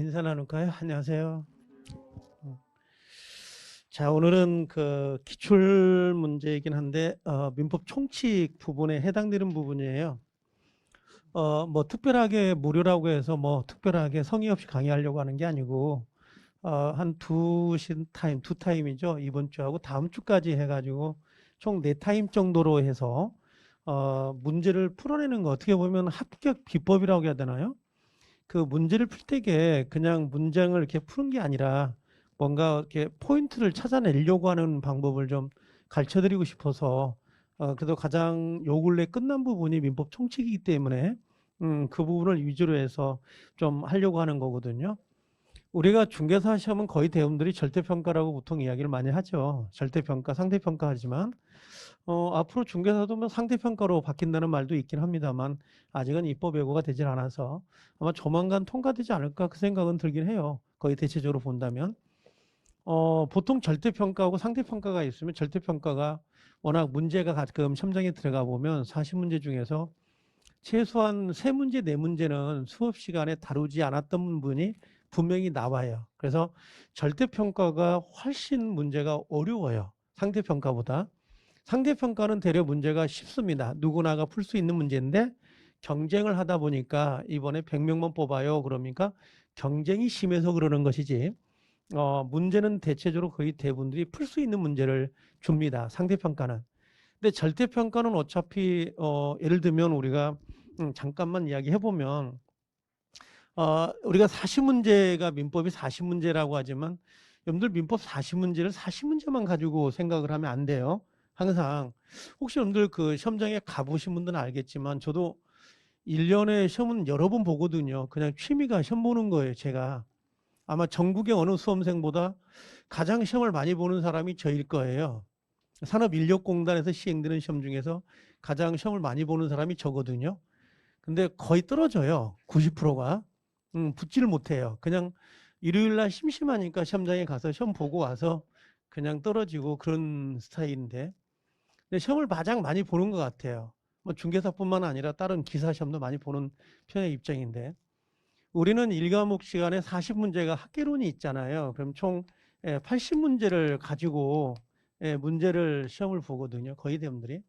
인사 나눌까요? 안녕하세요. 자, 오늘은 그 기출 문제이긴 한데 민법 총칙 부분에 해당되는 부분이에요. 뭐 특별하게 무료라고 해서 뭐 특별하게 성의 없이 강의하려고 하는 게 아니고 한 두 타임이죠. 이번 주하고 다음 주까지 해가지고 총 네 타임 정도로 해서 문제를 풀어내는 거 어떻게 보면 합격 비법이라고 해야 되나요? 그 문제를 풀 때게 그냥 문장을 이렇게 푸는 게 아니라 뭔가 이렇게 포인트를 찾아내려고 하는 방법을 좀 가르쳐 드리고 싶어서 그래도 가장 요 근래 끝난 부분이 민법 총칙이기 때문에 그 부분을 위주로 해서 좀 하려고 하는 거거든요. 우리가 중개사 시험은 거의 대부분들이 절대평가라고 보통 이야기를 많이 하죠. 절대평가, 상대평가 하지만 앞으로 중개사도 뭐 상대평가로 바뀐다는 말도 있긴 합니다만 아직은 입법 예고가 되질 않아서 아마 조만간 통과되지 않을까 그 생각은 들긴 해요. 거의 대체적으로 본다면. 보통 절대평가하고 상대평가가 있으면 절대평가가 워낙 문제가 가끔 시험장에 들어가 보면 40문제 중에서 최소한 3문제, 4문제는 수업 시간에 다루지 않았던 부분이 분명히 나와요. 그래서 절대평가가 훨씬 문제가 어려워요. 상대평가보다. 상대평가는 대략 문제가 쉽습니다. 누구나가 풀 수 있는 문제인데 경쟁을 하다 보니까 이번에 100명만 뽑아요. 그러니까 경쟁이 심해서 그러는 것이지. 문제는 대체적으로 거의 대부분들이 풀 수 있는 문제를 줍니다. 상대평가는. 근데 절대평가는 어차피 예를 들면 우리가 잠깐만 이야기해 보면 우리가 40문제가 민법이 40문제라고 하지만 여러분들 민법 40문제를 40문제만 가지고 생각을 하면 안 돼요. 항상 혹시 여러분들 그 시험장에 가보신 분들은 알겠지만 저도 1년에 시험은 여러 번 보거든요. 그냥 취미가 시험 보는 거예요, 제가. 아마 전국의 어느 수험생보다 가장 시험을 많이 보는 사람이 저일 거예요. 산업인력공단에서 시행되는 시험 중에서 가장 시험을 많이 보는 사람이 저거든요. 근데 거의 떨어져요. 90%가. 붙지를 못해요. 그냥 일요일 날 심심하니까 시험장에 가서 시험 보고 와서 그냥 떨어지고 그런 스타일인데. 근데 시험을 가장 많이 보는 것 같아요. 뭐 중개사뿐만 아니라 다른 기사 시험도 많이 보는 편의 입장인데. 우리는 1과목 시간에 40문제가 학계론이 있잖아요. 그럼 총 80문제를 가지고 문제를 시험을 보거든요. 거의 대부분들이.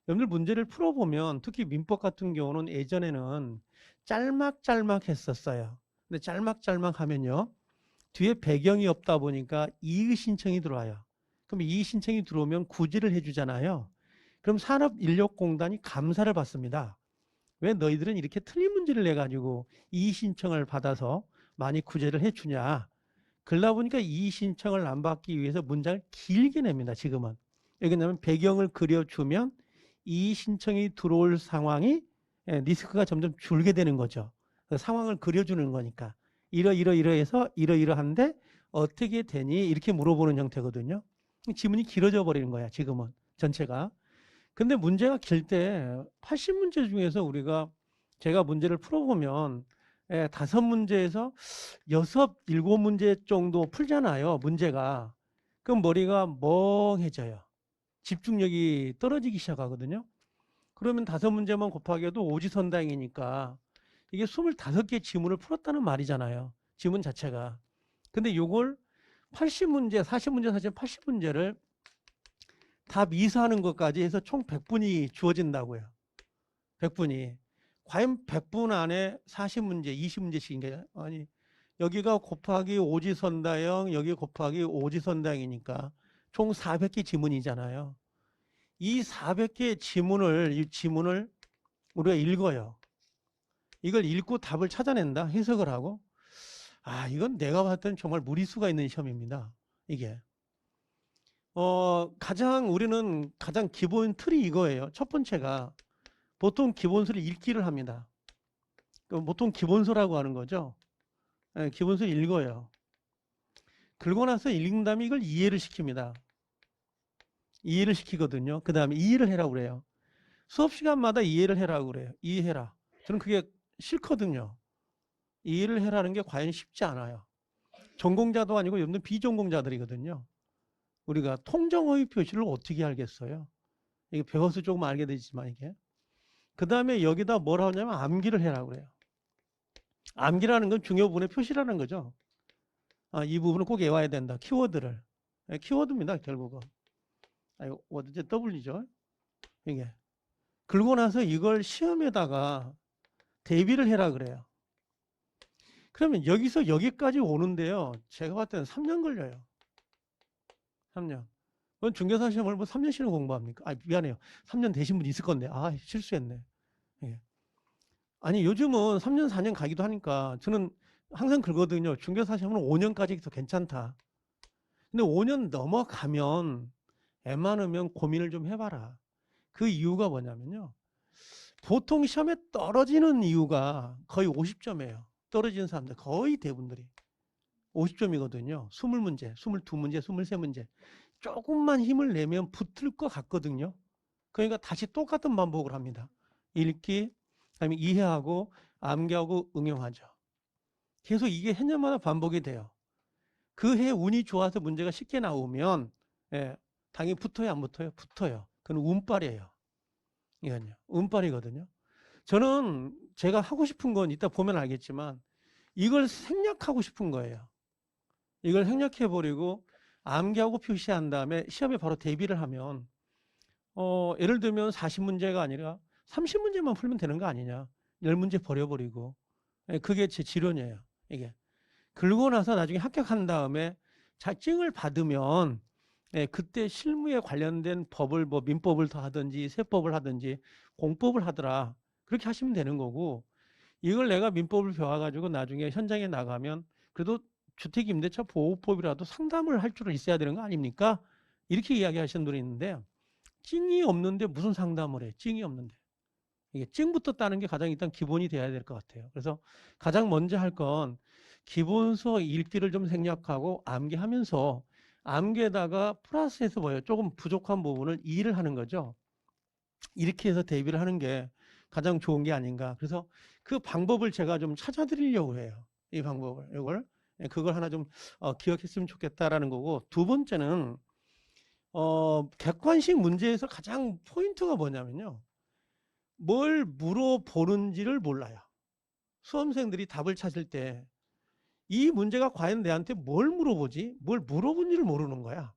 여러분들 문제를 풀어보면 특히 민법 같은 경우는 예전에는 짤막짤막 했었어요. 근데 짤막짤막 하면요. 뒤에 배경이 없다 보니까 이의 신청이 들어와요. 그럼 이의 신청이 들어오면 구제를 해주잖아요. 그럼 산업인력공단이 감사를 받습니다. 왜 너희들은 이렇게 틀린 문제를 내가지고 이의 신청을 받아서 많이 구제를 해주냐. 그러다 보니까 이의 신청을 안 받기 위해서 문장을 길게 냅니다. 지금은. 왜냐하면 배경을 그려주면 이의 신청이 들어올 상황이 리스크가 점점 줄게 되는 거죠. 그 상황을 그려주는 거니까. 이러이러해서 이러이러한데 어떻게 되니? 이렇게 물어보는 형태거든요. 지문이 길어져 버리는 거야. 지금은 전체가. 근데 문제가 길 때 80문제 중에서 우리가 제가 문제를 풀어보면 5문제에서 6, 7문제 정도 풀잖아요. 문제가. 그럼 머리가 멍해져요. 집중력이 떨어지기 시작하거든요. 그러면 5문제만 곱하기도 오지선당이니까 이게 25개 지문을 풀었다는 말이잖아요. 지문 자체가. 근데 요걸 80문제, 40문제, 80문제를 다 미사하는 것까지 해서 총 100분이 주어진다고요. 100분이. 과연 100분 안에 40문제, 20문제씩인가요? 아니, 여기가 곱하기 오지선다형, 여기 곱하기 오지선다형이니까 총 400개 지문이잖아요. 이 400개 이 지문을 우리가 읽어요. 이걸 읽고 답을 찾아낸다, 해석을 하고. 이건 내가 봤을 때는 정말 무리수가 있는 시험입니다. 이게. 우리는 가장 기본 틀이 이거예요. 첫 번째가 보통 기본서를 읽기를 합니다. 보통 기본서라고 하는 거죠. 기본서 읽어요. 그러고 나서 읽은 다음에 이걸 이해를 시킵니다. 이해를 시키거든요. 그 다음에 이해를 해라고 그래요. 수업 시간마다 이해를 해라고 그래요. 이해해라. 저는 그게 싫거든요. 이해를 해라는 게 과연 쉽지 않아요. 전공자도 아니고 여러분들 비전공자들이거든요. 우리가 통정허위 표시를 어떻게 알겠어요? 이게 배워서 조금 알게 되지만 이게. 그 다음에 여기다 뭐라 하냐면 암기를 해라고 그래요. 암기라는 건 중요 부분의 표시라는 거죠. 이 부분은 꼭 외워야 된다. 키워드를. 키워드입니다, 결국은. 이거 워드제 W죠. 이게. 그러고 나서 이걸 시험에다가 대비를 해라 그래요. 그러면 여기서 여기까지 오는데요. 제가 봤을 때는 3년 걸려요. 3년. 그건 중개사 시험을 뭐 3년씩이나 공부합니까? 미안해요. 3년 되신 분 있을 건데. 실수했네. 예. 아니, 요즘은 3년, 4년 가기도 하니까 저는 항상 그러거든요. 중개사 시험은 5년까지 더 괜찮다. 근데 5년 넘어가면 웬만하면 고민을 좀 해봐라. 그 이유가 뭐냐면요. 보통 시험에 떨어지는 이유가 거의 50점이에요. 떨어지는 사람들 거의 대부분들이 50점이거든요. 20문제, 22문제, 23문제. 조금만 힘을 내면 붙을 것 같거든요. 그러니까 다시 똑같은 반복을 합니다. 읽기, 그다음에 이해하고 암기하고 응용하죠. 계속 이게 해년마다 반복이 돼요. 그 해 운이 좋아서 문제가 쉽게 나오면 당연히 붙어요, 안 붙어요? 붙어요. 그건 운빨이에요. 이건요. 운빨이거든요. 저는 제가 하고 싶은 건 이따 보면 알겠지만 이걸 생략하고 싶은 거예요. 이걸 생략해버리고 암기하고 표시한 다음에 시험에 바로 대비를 하면 예를 들면 40문제가 아니라 30문제만 풀면 되는 거 아니냐. 10문제 버려버리고. 그게 제 지론이에요. 이게. 그러고 나서 나중에 합격한 다음에 자증을 받으면 그때 실무에 관련된 법을 뭐 민법을 더 하든지 세법을 하든지 공법을 하더라. 그렇게 하시면 되는 거고 이걸 내가 민법을 배워가지고 나중에 현장에 나가면 그래도 주택임대차 보호법이라도 상담을 할 줄은 있어야 되는 거 아닙니까? 이렇게 이야기하시는 분이 있는데 찡이 없는데 무슨 상담을 해? 찡이 없는데. 이게 찡부터 따는 게 가장 일단 기본이 돼야 될 것 같아요. 그래서 가장 먼저 할 건 기본서 읽기를 좀 생략하고 암기하면서 암기에다가 플러스해서 뭐예요? 조금 부족한 부분을 이해를 하는 거죠. 이렇게 해서 대비를 하는 게 가장 좋은 게 아닌가. 그래서 그 방법을 제가 좀 찾아드리려고 해요. 이 방법을. 이걸. 그걸 하나 좀 기억했으면 좋겠다라는 거고. 두 번째는 객관식 문제에서 가장 포인트가 뭐냐면요. 뭘 물어보는지를 몰라요. 수험생들이 답을 찾을 때 이 문제가 과연 내한테 뭘 물어보지? 뭘 물어본지를 모르는 거야.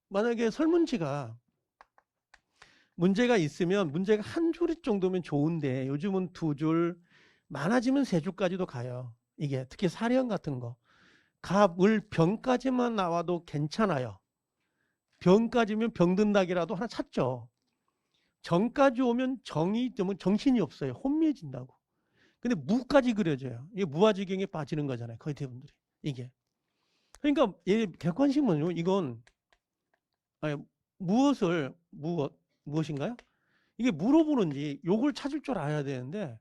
만약에 설문지가 문제가 있으면 문제가 한 줄 정도면 좋은데 요즘은 2줄, 많아지면 3줄까지도 가요. 이게 특히 사례형 같은 거. 갑을 병까지만 나와도 괜찮아요. 병까지면 병든다기라도 하나 찾죠. 정까지 오면 정이 되면 정신이 없어요. 혼미해진다고. 근데 무까지 그려져요. 이게 무아지경에 빠지는 거잖아요. 거의 대부분들이. 이게. 그러니까 객관식은요. 이건 무엇인가요? 이게 물어보는지 요걸 찾을 줄 알아야 되는데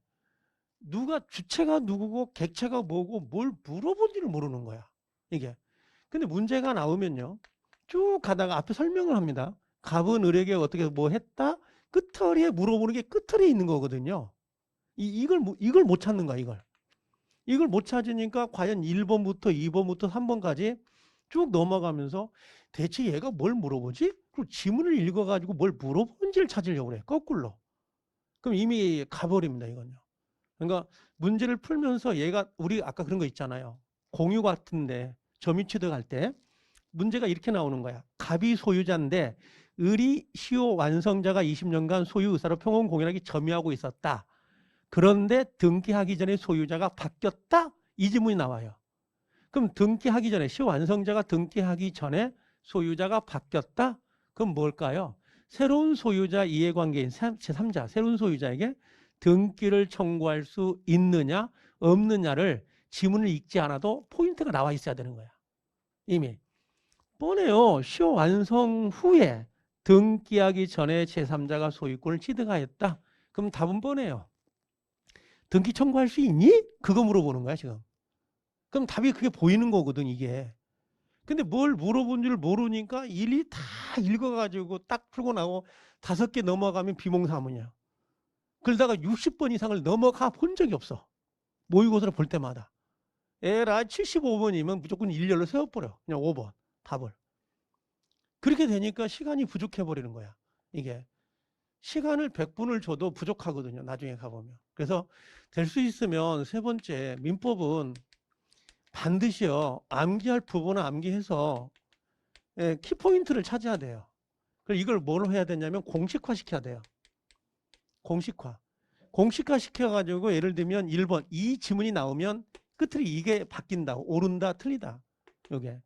누가 주체가 누구고 객체가 뭐고 뭘 물어본지를 모르는 거야. 이게. 근데 문제가 나오면요. 쭉 가다가 앞에 설명을 합니다. 갑은 을에게 어떻게 뭐 했다? 끝털이에 물어보는 게 끝털에 있는 거거든요. 이걸 못 찾는 거야, 이걸. 이걸 못 찾으니까 과연 1번부터 2번부터 3번까지 쭉 넘어가면서 대체 얘가 뭘 물어보지? 그리고 지문을 읽어가지고 뭘 물어보는지를 찾으려고 그래. 거꾸로. 그럼 이미 가버립니다, 이건요. 그러니까 문제를 풀면서 얘가 우리 아까 그런 거 있잖아요. 공유 같은데 점유 취득할 때 문제가 이렇게 나오는 거야. 갑이 소유자인데 을이 시효 완성자가 20년간 소유 의사로 평온 공연하기 점유하고 있었다. 그런데 등기하기 전에 소유자가 바뀌었다? 이 지문이 나와요. 그럼 등기하기 전에 시효 완성자가 등기하기 전에 소유자가 바뀌었다? 그럼 뭘까요? 새로운 소유자 이해관계인 제3자 새로운 소유자에게 등기를 청구할 수 있느냐 없느냐를 지문을 읽지 않아도 포인트가 나와 있어야 되는 거야. 이미. 뻔해요. 시효 완성 후에 등기하기 전에 제3자가 소유권을 취득하였다. 그럼 답은 뻔해요. 등기 청구할 수 있니? 그거 물어보는 거야 지금. 그럼 답이 그게 보이는 거거든 이게. 근데 뭘 물어본지를 모르니까 일일이 다 읽어가지고 딱 풀고 나고 5개 넘어가면 비몽사무냐. 그러다가 60번 이상을 넘어가 본 적이 없어. 모의고사를 볼 때마다. 에라 75번이면 무조건 일렬로 세워버려. 그냥 5번 답을. 그렇게 되니까 시간이 부족해버리는 거야. 이게. 시간을 100분을 줘도 부족하거든요. 나중에 가보면. 그래서 될 수 있으면 세 번째, 민법은 반드시요, 암기할 부분은 암기해서 키포인트를 찾아야 돼요. 그래서 이걸 뭘 해야 되냐면 공식화 시켜야 돼요. 공식화. 공식화 시켜가지고 예를 들면 1번, 이 지문이 나오면 끝으로 이게 바뀐다, 오른다, 틀리다. 요게.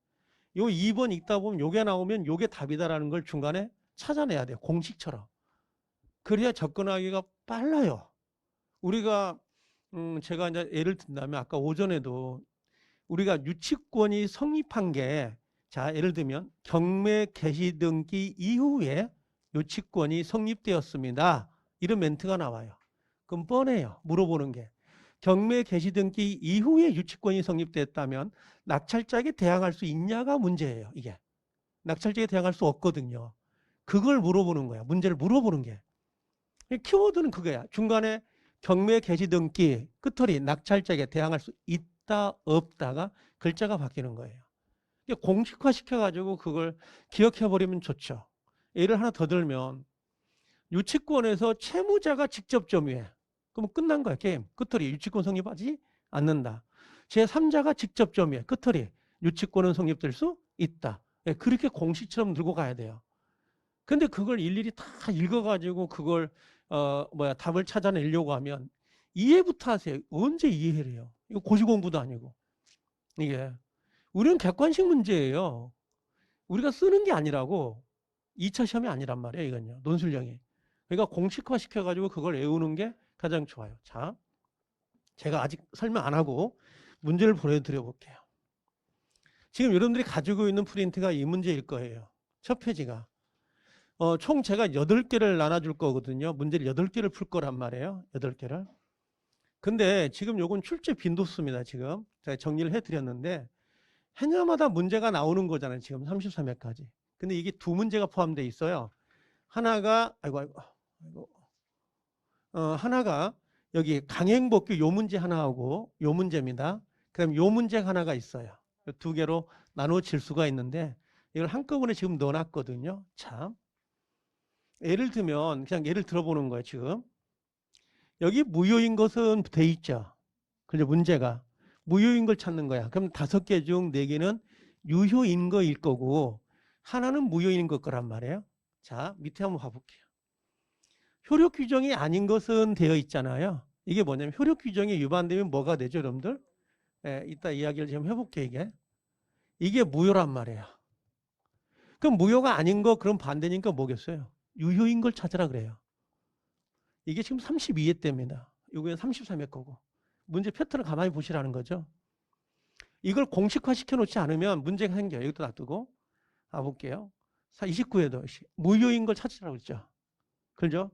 요 2번 읽다 보면 요게 나오면 요게 답이다라는 걸 중간에 찾아내야 돼요. 공식처럼. 그래야 접근하기가 빨라요. 우리가 제가 이제 예를 든다면 아까 오전에도 우리가 유치권이 성립한 게, 자, 예를 들면 경매 개시 등기 이후에 유치권이 성립되었습니다. 이런 멘트가 나와요. 그럼 뻔해요. 물어보는 게. 경매 개시 등기 이후에 유치권이 성립됐다면 낙찰자에게 대항할 수 있냐가 문제예요. 이게. 낙찰자에게 대항할 수 없거든요. 그걸 물어보는 거야. 문제를 물어보는 게. 키워드는 그거야. 중간에 경매 개시 등기 끝허리 낙찰자에게 대항할 수 있다 없다가 글자가 바뀌는 거예요. 공식화 시켜가지고 그걸 기억해버리면 좋죠. 예를 하나 더 들면 유치권에서 채무자가 직접 점유해. 그럼 끝난 거야. 게임. 끝허리 유치권 성립하지 않는다. 제3자가 직접 점유해. 끝허리 유치권은 성립될 수 있다. 그렇게 공식처럼 들고 가야 돼요. 근데 그걸 일일이 다 읽어가지고 그걸 답을 찾아내려고 하면 이해부터 하세요. 언제 이해를 해요? 이거 고시 공부도 아니고. 이게 우리는 객관식 문제예요. 우리가 쓰는 게 아니라고. 2차 시험이 아니란 말이에요. 이건요. 논술형이. 그러니까 공식화 시켜가지고 그걸 외우는 게 가장 좋아요. 자, 제가 아직 설명 안 하고 문제를 보내드려 볼게요. 지금 여러분들이 가지고 있는 프린트가 이 문제일 거예요. 첫 페이지가. 총 제가 8개를 나눠줄 거거든요. 문제를 8개를 풀 거란 말이에요. 8개를. 근데 지금 요건 출제 빈도수입니다. 지금 제가 정리를 해드렸는데 해녀마다 문제가 나오는 거잖아요. 지금 33회까지. 근데 이게 두 문제가 포함되어 있어요. 하나가 하나가 여기 강행법규 요 문제 하나하고 요 문제입니다. 그럼 요 문제 하나가 있어요. 두 개로 나눠질 수가 있는데 이걸 한꺼번에 지금 넣어놨거든요. 참. 예를 들면 그냥 예를 들어보는 거예요. 지금 여기 무효인 것은 돼 있죠. 그죠? 문제가 무효인 걸 찾는 거야. 그럼 5개 중 4개는 유효인 거일 거고 하나는 무효인 것 거란 말이에요. 자, 밑에 한번 봐볼게요. 효력 규정이 아닌 것은 되어 있잖아요. 이게 뭐냐면 효력 규정이 위반되면 뭐가 되죠, 여러분들? 이따 이야기를 좀 해볼게요. 이게 무효란 말이에요. 그럼 무효가 아닌 거 그럼 반대니까 뭐겠어요? 유효인 걸 찾으라 그래요. 이게 지금 32회 때입니다. 이거는 33회 거고. 문제 패턴을 가만히 보시라는 거죠. 이걸 공식화 시켜놓지 않으면 문제가 생겨요. 이것도 놔두고. 볼게요. 29회도 무효인 걸 찾으라고 했죠. 그죠?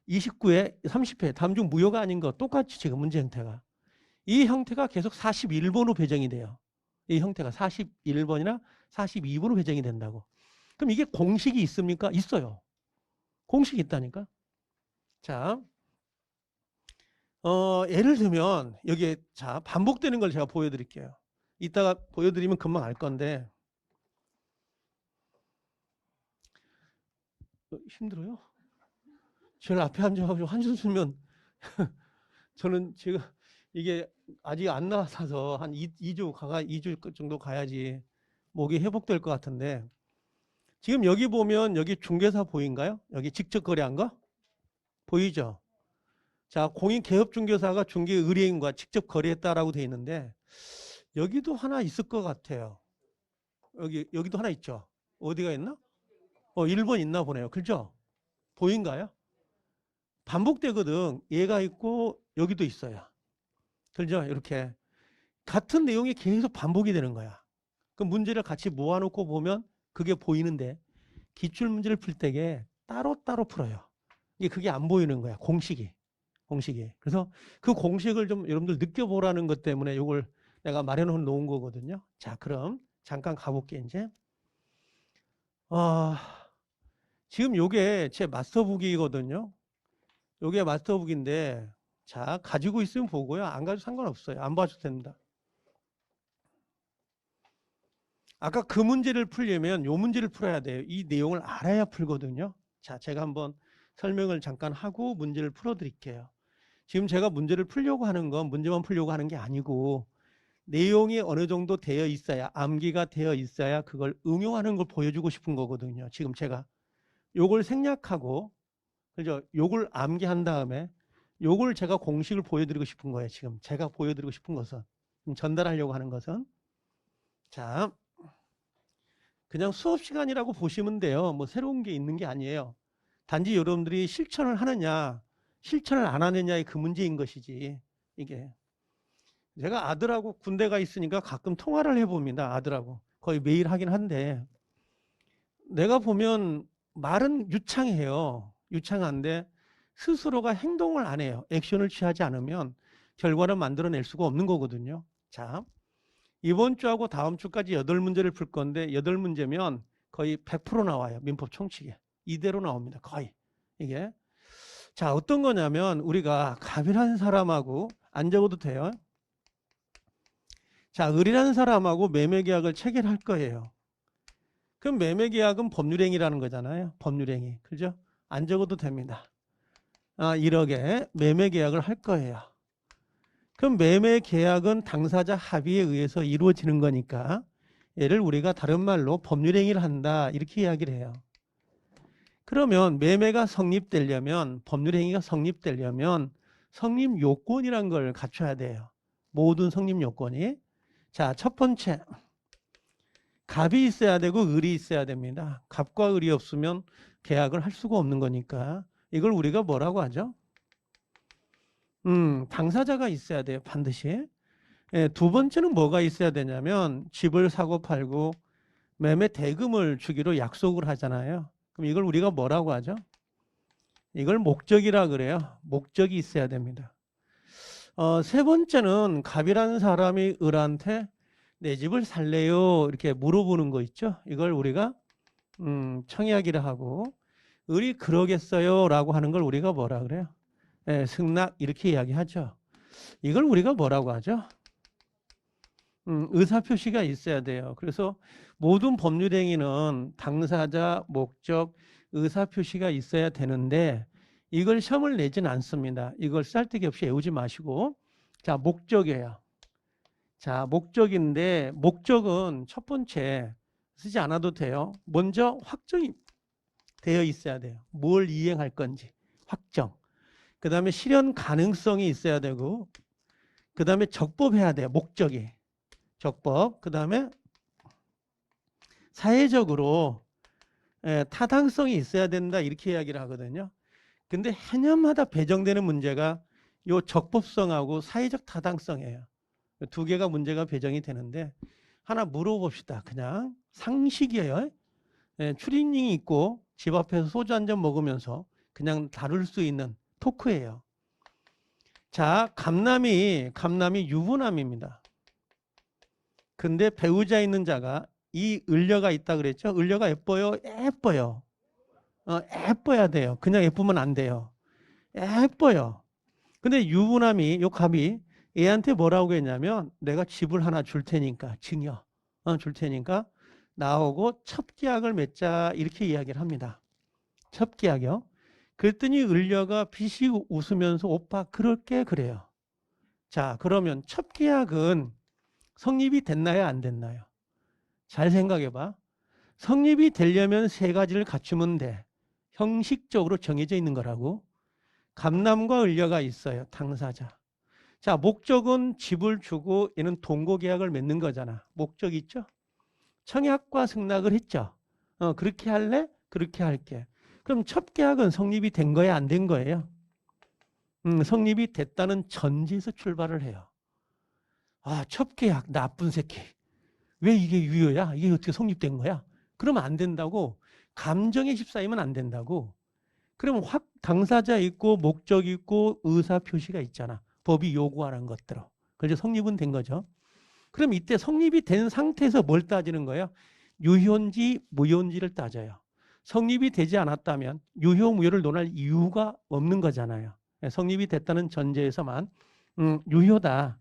29회, 30회, 다음 중 무효가 아닌 거 똑같이 지금 문제 형태가. 이 형태가 계속 41번으로 배정이 돼요. 이 형태가 41번이나 42번으로 배정이 된다고. 그럼 이게 공식이 있습니까? 있어요. 공식이 있다니까. 자, 예를 들면 여기에 자 반복되는 걸 제가 보여드릴게요. 이따가 보여드리면 금방 알 건데 힘들어요? 제일 앞에 앉아가지고 한숨 쉬면 저는 지금 이게 아직 안 나와서 한 2주 정도 가야지 목이 회복될 것 같은데 지금 여기 보면 여기 중개사 보인가요? 여기 직접 거래한 거? 보이죠? 자, 공인개업중개사가 중개의뢰인과 직접 거래했다라고 돼 있는데 여기도 하나 있을 것 같아요. 여기도 하나 있죠? 어디가 있나? 1번 있나 보네요. 그죠? 보인가요? 반복되거든. 얘가 있고 여기도 있어요. 그죠? 이렇게 같은 내용이 계속 반복이 되는 거야. 그 문제를 같이 모아놓고 보면 그게 보이는데 기출문제를 풀 때에 따로따로 풀어요. 그게 안 보이는 거야. 공식이. 그래서 그 공식을 좀 여러분들 느껴보라는 것 때문에 이걸 내가 마련해 놓은 거거든요. 자, 그럼 잠깐 가볼게 이제. 지금 요게 제 마스터북이거든요. 요게 마스터북인데 자, 가지고 있으면 보고요. 안 가지고 상관없어요. 안 봐도 됩니다. 아까 그 문제를 풀려면 요 문제를 풀어야 돼요. 이 내용을 알아야 풀거든요. 자, 제가 한번 설명을 잠깐 하고 문제를 풀어드릴게요. 지금 제가 문제를 풀려고 하는 건 문제만 풀려고 하는 게 아니고 내용이 어느 정도 되어 있어야, 암기가 되어 있어야 그걸 응용하는 걸 보여주고 싶은 거거든요. 지금 제가 요걸 생략하고, 그죠? 요걸 암기한 다음에 요걸 제가 공식을 보여드리고 싶은 거예요. 지금 제가 보여드리고 싶은 것은, 전달하려고 하는 것은, 자, 그냥 수업 시간이라고 보시면 돼요. 뭐 새로운 게 있는 게 아니에요. 단지 여러분들이 실천을 하느냐, 실천을 안 하느냐의 그 문제인 것이지. 이게 제가 아들하고 군대가 있으니까 가끔 통화를 해봅니다. 아들하고 거의 매일 하긴 한데, 내가 보면 말은 유창해요. 유창한데 스스로가 행동을 안 해요. 액션을 취하지 않으면 결과를 만들어낼 수가 없는 거거든요. 자, 이번 주하고 다음 주까지 8문제를 풀 건데 8문제면 거의 100% 나와요. 민법 총칙에. 이대로 나옵니다. 거의. 이게. 자, 어떤 거냐면 우리가 갑이라는 사람하고, 안 적어도 돼요. 자, 을이라는 사람하고 매매계약을 체결할 거예요. 그럼 매매계약은 법률행위라는 거잖아요. 법률행위. 그죠? 안 적어도 됩니다. 1억에 매매계약을 할 거예요. 그럼 매매계약은 당사자 합의에 의해서 이루어지는 거니까 얘를 우리가 다른 말로 법률행위를 한다 이렇게 이야기를 해요. 그러면 매매가 성립되려면, 법률행위가 성립되려면 성립 요건이란 걸 갖춰야 돼요. 모든 성립 요건이. 자, 첫 번째, 갑이 있어야 되고 을이 있어야 됩니다. 갑과 을이 없으면 계약을 할 수가 없는 거니까 이걸 우리가 뭐라고 하죠? 당사자가 있어야 돼요. 반드시. 예, 두 번째는 뭐가 있어야 되냐면 집을 사고 팔고 매매 대금을 주기로 약속을 하잖아요. 그럼 이걸 우리가 뭐라고 하죠? 이걸 목적이라 그래요. 목적이 있어야 됩니다. 세 번째는 갑이라는 사람이 을한테 내 집을 살래요? 이렇게 물어보는 거 있죠. 이걸 우리가 청약이라 하고, 을이 그러겠어요? 라고 하는 걸 우리가 뭐라 그래요? 예, 승낙 이렇게 이야기하죠. 이걸 우리가 뭐라고 하죠? 의사표시가 있어야 돼요. 그래서 모든 법률행위는 당사자, 목적, 의사표시가 있어야 되는데 이걸 시험을 내진 않습니다. 이걸 쌀데기 없이 외우지 마시고, 자, 목적이에요. 자, 목적인데 목적은 첫 번째 쓰지 않아도 돼요. 먼저 확정이 되어 있어야 돼요. 뭘 이행할 건지 확정. 그 다음에 실현 가능성이 있어야 되고, 그 다음에 적법해야 돼요. 목적이. 적법. 그 다음에 사회적으로 타당성이 있어야 된다 이렇게 이야기를 하거든요. 근데 해년마다 배정되는 문제가 요 적법성하고 사회적 타당성이에요. 두 개가 문제가 배정이 되는데 하나 물어봅시다. 그냥 상식이에요. 추리닝이 있고 집 앞에서 소주 한 잔 먹으면서 그냥 다룰 수 있는 토크예요. 자, 감남이 유부남입니다. 근데 배우자 있는 자가 이 을려가 있다 그랬죠. 을려가 예뻐요? 예뻐요. 예뻐야 돼요. 그냥 예쁘면 안 돼요. 예뻐요. 근데 유부남이, 요 갑이 얘한테 뭐라고 했냐면 내가 집을 하나 줄 테니까, 증여 줄 테니까 나오고 첩계약을 맺자 이렇게 이야기를 합니다. 첩계약이요. 그랬더니 을려가 비시 웃으면서 오빠 그럴게 그래요. 자, 그러면 첩계약은 성립이 됐나요? 안 됐나요? 잘 생각해봐. 성립이 되려면 세 가지를 갖추면 돼. 형식적으로 정해져 있는 거라고. 감남과 을려가 있어요. 당사자. 자, 목적은 집을 주고 얘는 동거계약을 맺는 거잖아. 목적 있죠? 청약과 승낙을 했죠. 그렇게 할래? 그렇게 할게. 그럼 첩계약은 성립이 된 거야? 안 된 거예요? 성립이 됐다는 전제에서 출발을 해요. 아, 첩계약 나쁜 새끼. 왜 이게 유효야? 이게 어떻게 성립된 거야? 그러면 안 된다고. 감정에 휩싸이면 안 된다고. 그러면 확 당사자 있고 목적 있고 의사 표시가 있잖아. 법이 요구하는 것대로. 그래서 성립은 된 거죠. 그럼 이때 성립이 된 상태에서 뭘 따지는 거예요? 유효인지 무효인지를 따져요. 성립이 되지 않았다면 유효 무효를 논할 이유가 없는 거잖아요. 성립이 됐다는 전제에서만 유효다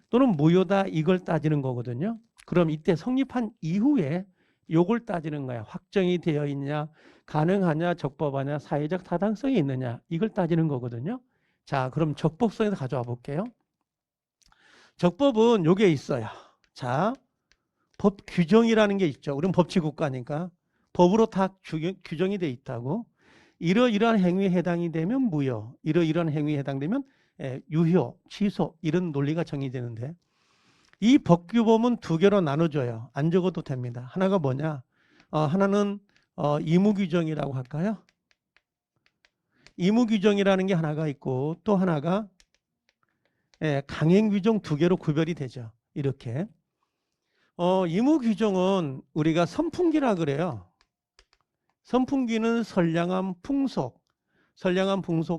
또는 무효다 이걸 따지는 거거든요. 그럼 이때 성립한 이후에 요걸 따지는 거야. 확정이 되어 있냐, 가능하냐, 적법하냐, 사회적 타당성이 있느냐, 이걸 따지는 거거든요. 자, 그럼 적법성에서 가져와 볼게요. 적법은 요게 있어요. 자, 법 규정이라는 게 있죠. 우리는 법치국가니까 법으로 다 규정이 돼 있다고. 이러이러한 행위에 해당이 되면 무효, 이러이러한 행위에 해당되면 유효, 취소, 이런 논리가 정의되는데, 이 법규범은 두 개로 나눠줘요. 안 적어도 됩니다. 하나가 뭐냐? 하나는 의무규정이라고 할까요? 의무규정이라는 게 하나가 있고, 또 하나가 강행규정 두 개로 구별이 되죠. 이렇게. 의무규정은 우리가 선풍기라 그래요. 선풍기는 선량한 풍속,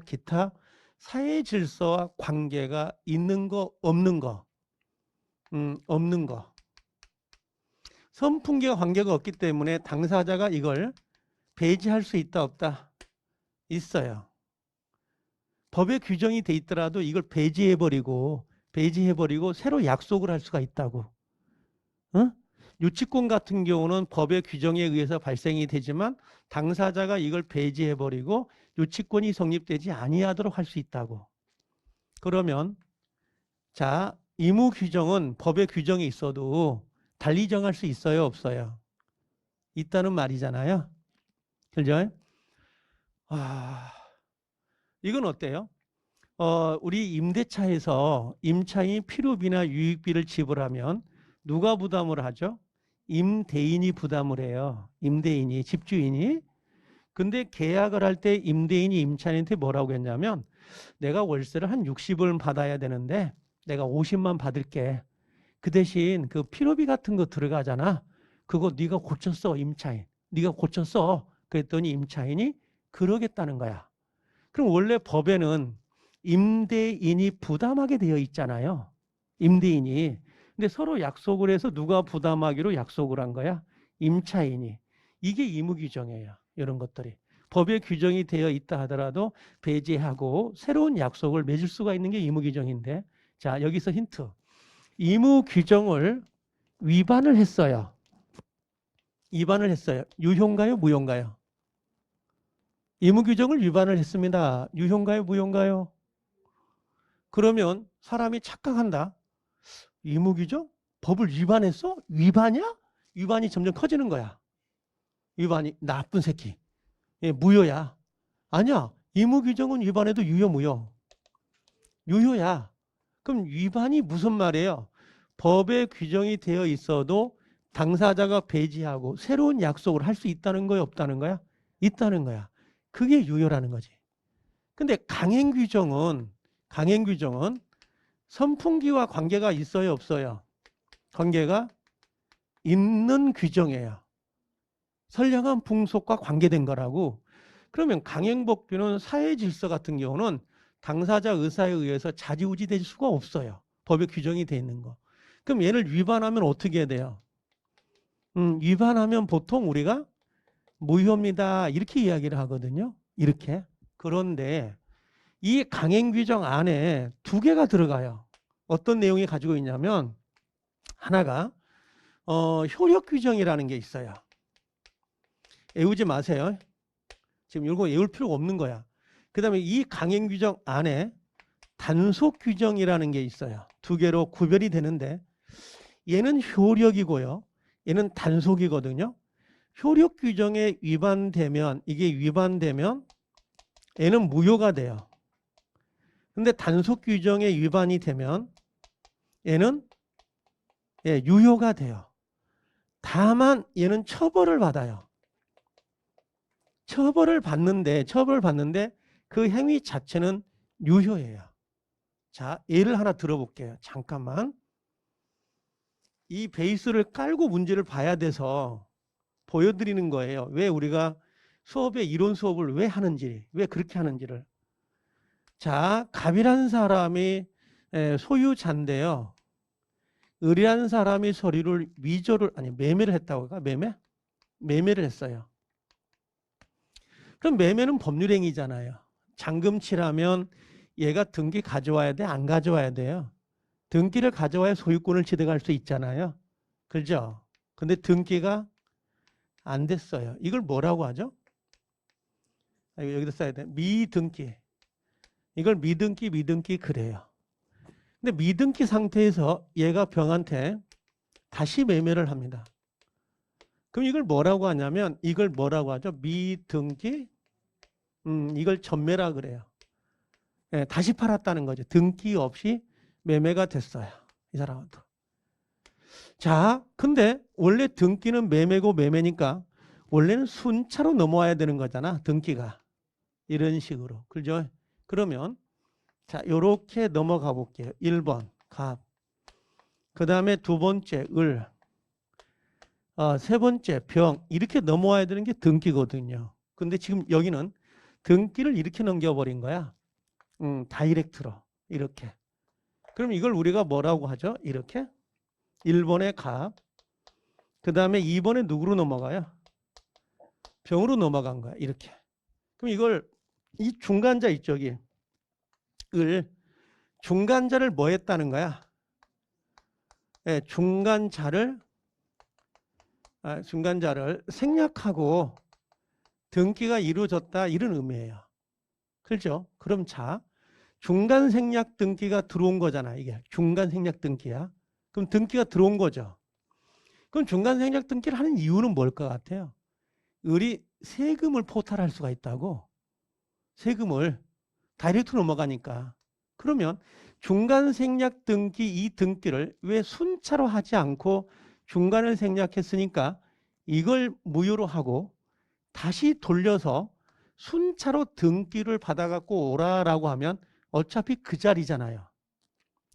기타 사회 질서와 관계가 있는 거, 없는 거. 없는 거. 선풍기와 관계가 없기 때문에 당사자가 이걸 배제할 수 있다, 없다? 있어요. 법에 규정이 돼 있더라도 이걸 배제해버리고 새로 약속을 할 수가 있다고. 유치권 같은 경우는 법의 규정에 의해서 발생이 되지만 당사자가 이걸 배제해버리고 유치권이 성립되지 아니하도록 할 수 있다고. 그러면 자, 의무 규정은 법의 규정이 있어도 달리 정할 수 있어요, 없어요? 있다는 말이잖아요. 그죠? 이건 어때요? 우리 임대차에서 임차인이 필요비나 유익비를 지불하면 누가 부담을 하죠? 임대인이 부담을 해요. 임대인이, 집주인이. 근데 계약을 할 때 임대인이 임차인한테 뭐라고 했냐면, 내가 월세를 한 60을 받아야 되는데 내가 50만 받을게. 그 대신 그 필요비 같은 거 들어가잖아. 그거 네가 고쳤어, 임차인. 네가 고쳤어. 그랬더니 임차인이 그러겠다는 거야. 그럼 원래 법에는 임대인이 부담하게 되어 있잖아요. 임대인이. 근데 서로 약속을 해서 누가 부담하기로 약속을 한 거야? 임차인이. 이게 의무규정이에요. 이런 것들이. 법에 규정이 되어 있다 하더라도 배제하고 새로운 약속을 맺을 수가 있는 게 의무규정인데, 자, 여기서 힌트. 의무규정을 위반을 했어요. 위반을 했어요. 유효인가요? 무효인가요? 의무규정을 위반을 했습니다. 유효인가요? 무효인가요? 그러면 사람이 착각한다. 의무규정? 법을 위반했어? 위반이야? 위반이 점점 커지는 거야. 위반이 나쁜 새끼. 무효야. 아니야. 의무규정은 위반해도 유효, 무효. 유효야. 그럼 위반이 무슨 말이에요? 법에 규정이 되어 있어도 당사자가 배제하고 새로운 약속을 할 수 있다는 거야, 없다는 거야? 있다는 거야. 그게 유효라는 거지. 근데 강행규정은 선풍기와 관계가 있어요, 없어요? 관계가 있는 규정이에요. 선량한 풍속과 관계된 거라고. 그러면 강행법규는 사회 질서 같은 경우는 당사자 의사에 의해서 좌지우지 될 수가 없어요. 법에 규정이 돼 있는 거. 그럼 얘를 위반하면 어떻게 해야 돼요? 위반하면 보통 우리가 무효입니다, 이렇게 이야기를 하거든요. 이렇게. 그런데 이 강행규정 안에 두 개가 들어가요. 어떤 내용이 가지고 있냐면, 하나가 효력규정이라는 게 있어요. 외우지 마세요. 지금 이거 외울 필요가 없는 거야. 그 다음에 이 강행규정 안에 단속규정이라는 게 있어요. 두 개로 구별이 되는데, 얘는 효력이고요, 얘는 단속이거든요. 효력규정에 위반되면, 이게 위반되면 얘는 무효가 돼요. 근데 단속규정에 위반이 되면 얘는 유효가 돼요. 다만 얘는 처벌을 받아요. 처벌을 받는데 그 행위 자체는 유효예요. 자, 예를 하나 들어볼게요. 잠깐만. 이 베이스를 깔고 문제를 봐야 돼서 보여드리는 거예요. 왜 우리가 수업에 이론 수업을 왜 하는지, 왜 그렇게 하는지를. 자, 갑이라는 사람이 소유자인데요. 을이라는 사람이 서류를 매매를 했다고 할까? 매매를 했어요. 그럼 매매는 법률행위잖아요. 잔금 치라면 얘가 등기 가져와야 돼, 안 가져와야 돼요? 등기를 가져와야 소유권을 취득할 수 있잖아요. 그죠? 근데 등기가 안 됐어요. 이걸 뭐라고 하죠? 여기다 써야 돼. 미등기. 이걸 미등기 그래요. 근데 미등기 상태에서 얘가 병한테 다시 매매를 합니다. 그럼 이걸 뭐라고 하냐면 이걸 뭐라고 하죠? 미등기. 이걸 전매라 그래요. 예, 다시 팔았다는 거죠. 등기 없이 매매가 됐어요. 이 사람한테. 자, 근데 원래 등기는 매매고 매매니까 원래는 순차로 넘어와야 되는 거잖아. 등기가. 이런 식으로. 그죠? 그러면 자, 요렇게 넘어가 볼게요. 1번 갑. 그 다음에 두 번째 을. 세 번째 병. 이렇게 넘어와야 되는 게 등기거든요. 근데 지금 여기는 등기를 이렇게 넘겨버린 거야. 다이렉트로. 이렇게. 그럼 이걸 우리가 뭐라고 하죠? 이렇게. 1번의 갑. 그 다음에 2번에 누구로 넘어가요? 병으로 넘어간 거야. 이렇게. 그럼 이걸 이 중간자 이쪽이 을 중간자를 뭐 했다는 거야? 예, 중간자를 생략하고 등기가 이루어졌다 이런 의미예요. 그렇죠? 그럼 자, 중간 생략 등기가 들어온 거잖아. 이게 중간 생략 등기야. 그럼 등기가 들어온 거죠. 그럼 중간 생략 등기를 하는 이유는 뭘 것 같아요? 을이 세금을 포탈할 수가 있다고. 세금을 다이렉트 넘어가니까. 그러면 중간 생략 등기 이 등기를 왜 순차로 하지 않고 중간을 생략했으니까 이걸 무효로 하고 다시 돌려서 순차로 등기를 받아갖고 오라라고 하면 어차피 그 자리잖아요.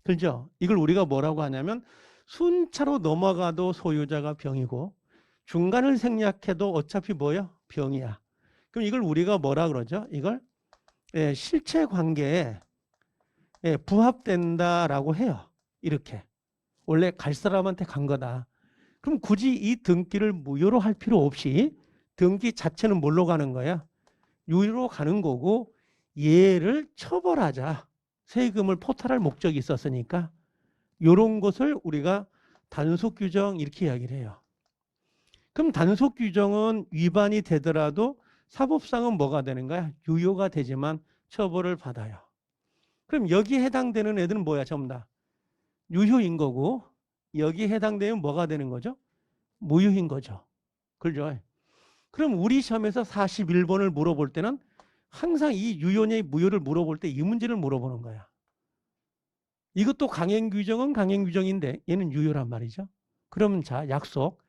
그죠? 이걸 우리가 뭐라고 하냐면 순차로 넘어가도 소유자가 병이고 중간을 생략해도 어차피 뭐예요? 병이야. 그럼 이걸 우리가 뭐라 그러죠? 이걸 실체 관계에 부합된다라고 해요. 이렇게. 원래 갈 사람한테 간 거다. 그럼 굳이 이 등기를 무효로 할 필요 없이 등기 자체는 뭘로 가는 거야? 유효로 가는 거고 얘를 처벌하자. 세금을 포탈할 목적이 있었으니까 이런 것을 우리가 단속 규정 이렇게 이야기를 해요. 그럼 단속 규정은 위반이 되더라도 사법상은 뭐가 되는 거야? 유효가 되지만 처벌을 받아요. 그럼 여기에 해당되는 애들은 뭐야? 전부 다 유효인 거고 여기에 해당되면 뭐가 되는 거죠? 무효인 거죠. 그렇죠? 그럼 우리 시험에서 41번을 물어볼 때는 항상 이 유효냐 무효를 물어볼 때 이 문제를 물어보는 거야. 이것도 강행규정은 강행규정인데 얘는 유효란 말이죠. 그러면 자, 약속.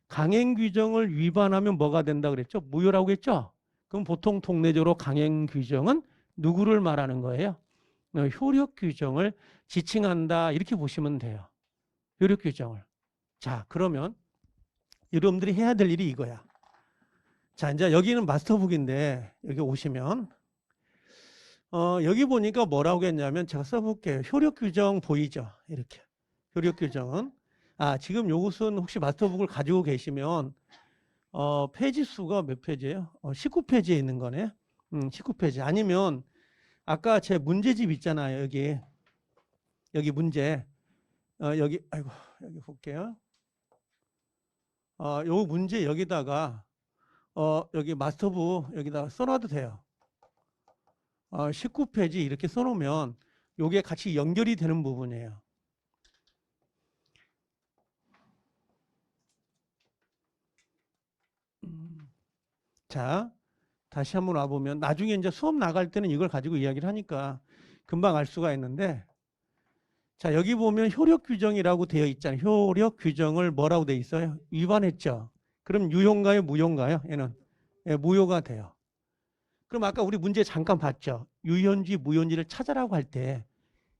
강행규정을 위반하면 뭐가 된다 그랬죠? 무효라고 했죠? 그럼 보통 통례적으로 강행규정은 누구를 말하는 거예요? 효력규정을 지칭한다 이렇게 보시면 돼요. 효력규정을. 자, 그러면 여러분들이 해야 될 일이 이거야. 자, 이제 여기는 마스터북인데 여기 오시면 여기 보니까 뭐라고 했냐면 제가 써볼게요. 효력규정 보이죠? 이렇게. 효력규정은 지금 요것은 혹시 마스터북을 가지고 계시면 페이지 수가 몇 페이지예요? 19페이지에 있는 거네. 19페이지. 아니면 아까 제 문제집 있잖아요. 여기 문제. 여기 볼게요. 요 문제 여기다가 여기 마스터북 여기다가 써놔도 돼요. 19페이지 이렇게 써놓으면 요게 같이 연결이 되는 부분이에요. 자, 다시 한번 와보면 나중에 이제 수업 나갈 때는 이걸 가지고 이야기를 하니까 금방 알 수가 있는데 자, 여기 보면 효력 규정이라고 되어 있잖아요. 효력 규정을 뭐라고 되어 있어요? 위반했죠. 그럼 유효인가요? 무효인가요? 얘는 무효가 돼요. 그럼 아까 우리 문제 잠깐 봤죠. 유효인지 무효인지를 찾아라고 할 때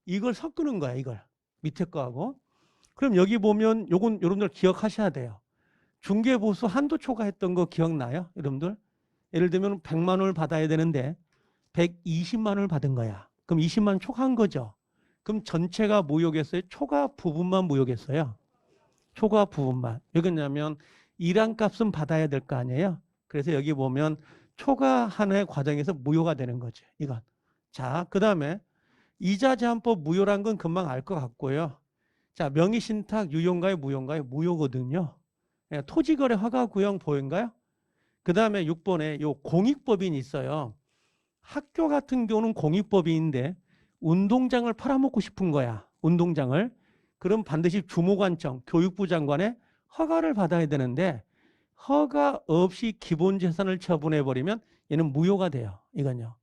이걸 섞는 거야. 이걸 밑에 거하고. 그럼 여기 보면 요건 여러분들 기억하셔야 돼요. 중개보수 한도 초과했던 거 기억나요? 여러분들? 예를 들면 100만 원을 받아야 되는데 120만 원을 받은 거야. 그럼 20만 원 초과한 거죠. 그럼 전체가 무효겠어요? 초과 부분만 무효겠어요? 초과 부분만. 왜 그러냐면 일한 값은 받아야 될 거 아니에요? 그래서 여기 보면 초과하는 과정에서 무효가 되는 거죠. 이건. 자, 그 다음에 이자제한법 무효란 건 금방 알 것 같고요. 자, 명의신탁 유효인가요? 무효인가요? 무효거든요. 토지거래 허가 구형 보인가요? 그 다음에 6번에 요 공익법인이 있어요. 학교 같은 경우는 공익법인인데 운동장을 팔아먹고 싶은 거야. 운동장을. 그럼 반드시 주무관청, 교육부 장관의 허가를 받아야 되는데 허가 없이 기본 재산을 처분해버리면 얘는 무효가 돼요. 이건요.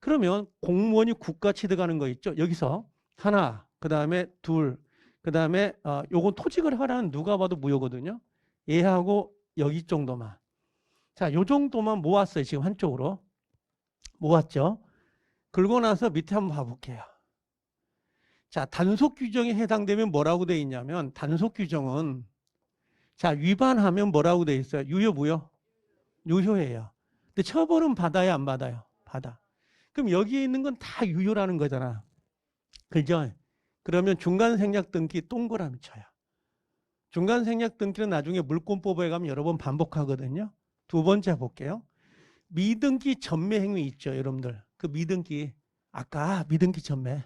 그러면 공무원이 국가 취득하는 거 있죠. 여기서 하나, 그 다음에 둘, 그 다음에 요건 토지거래 허가는 누가 봐도 무효거든요. 얘하고 여기 정도만. 자, 요 정도만 모았어요. 지금 한쪽으로. 모았죠. 그러고 나서 밑에 한번 봐볼게요. 자, 단속 규정에 해당되면 뭐라고 돼 있냐면 단속 규정은 자, 위반하면 뭐라고 돼 있어요? 유효, 무효? 유효예요. 근데 처벌은 받아요, 안 받아요? 받아. 그럼 여기에 있는 건 다 유효라는 거잖아. 그죠? 그러면 중간생략 등기 동그라미 쳐요. 중간생략 등기는 나중에 물권법에 가면 여러 번 반복하거든요. 두 번째 볼게요. 미등기 전매 행위 있죠, 여러분들. 그 미등기. 아까 미등기 전매.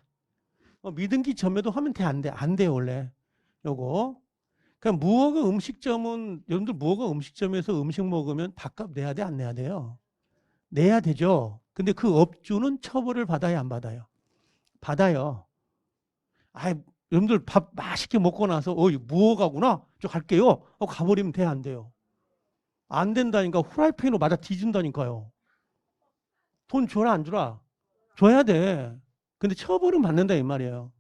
미등기 전매도 하면 돼, 안 돼? 안 돼요, 원래. 요거. 그러니까 무허가 음식점은, 여러분들 무허가 음식점에서 음식 먹으면 밥값 내야 돼, 안 내야 돼요? 내야 되죠. 근데 그 업주는 처벌을 받아야 안 받아요? 받아요. 아, 여러분들 밥 맛있게 먹고 나서 무허가구나. 저 갈게요. 가버리면 돼, 안 돼요? 안 된다니까. 후라이팬으로 맞아 뒤진다니까요. 돈 주라 안 주라? 줘야 돼. 근데 처벌은 받는다 이 말이에요.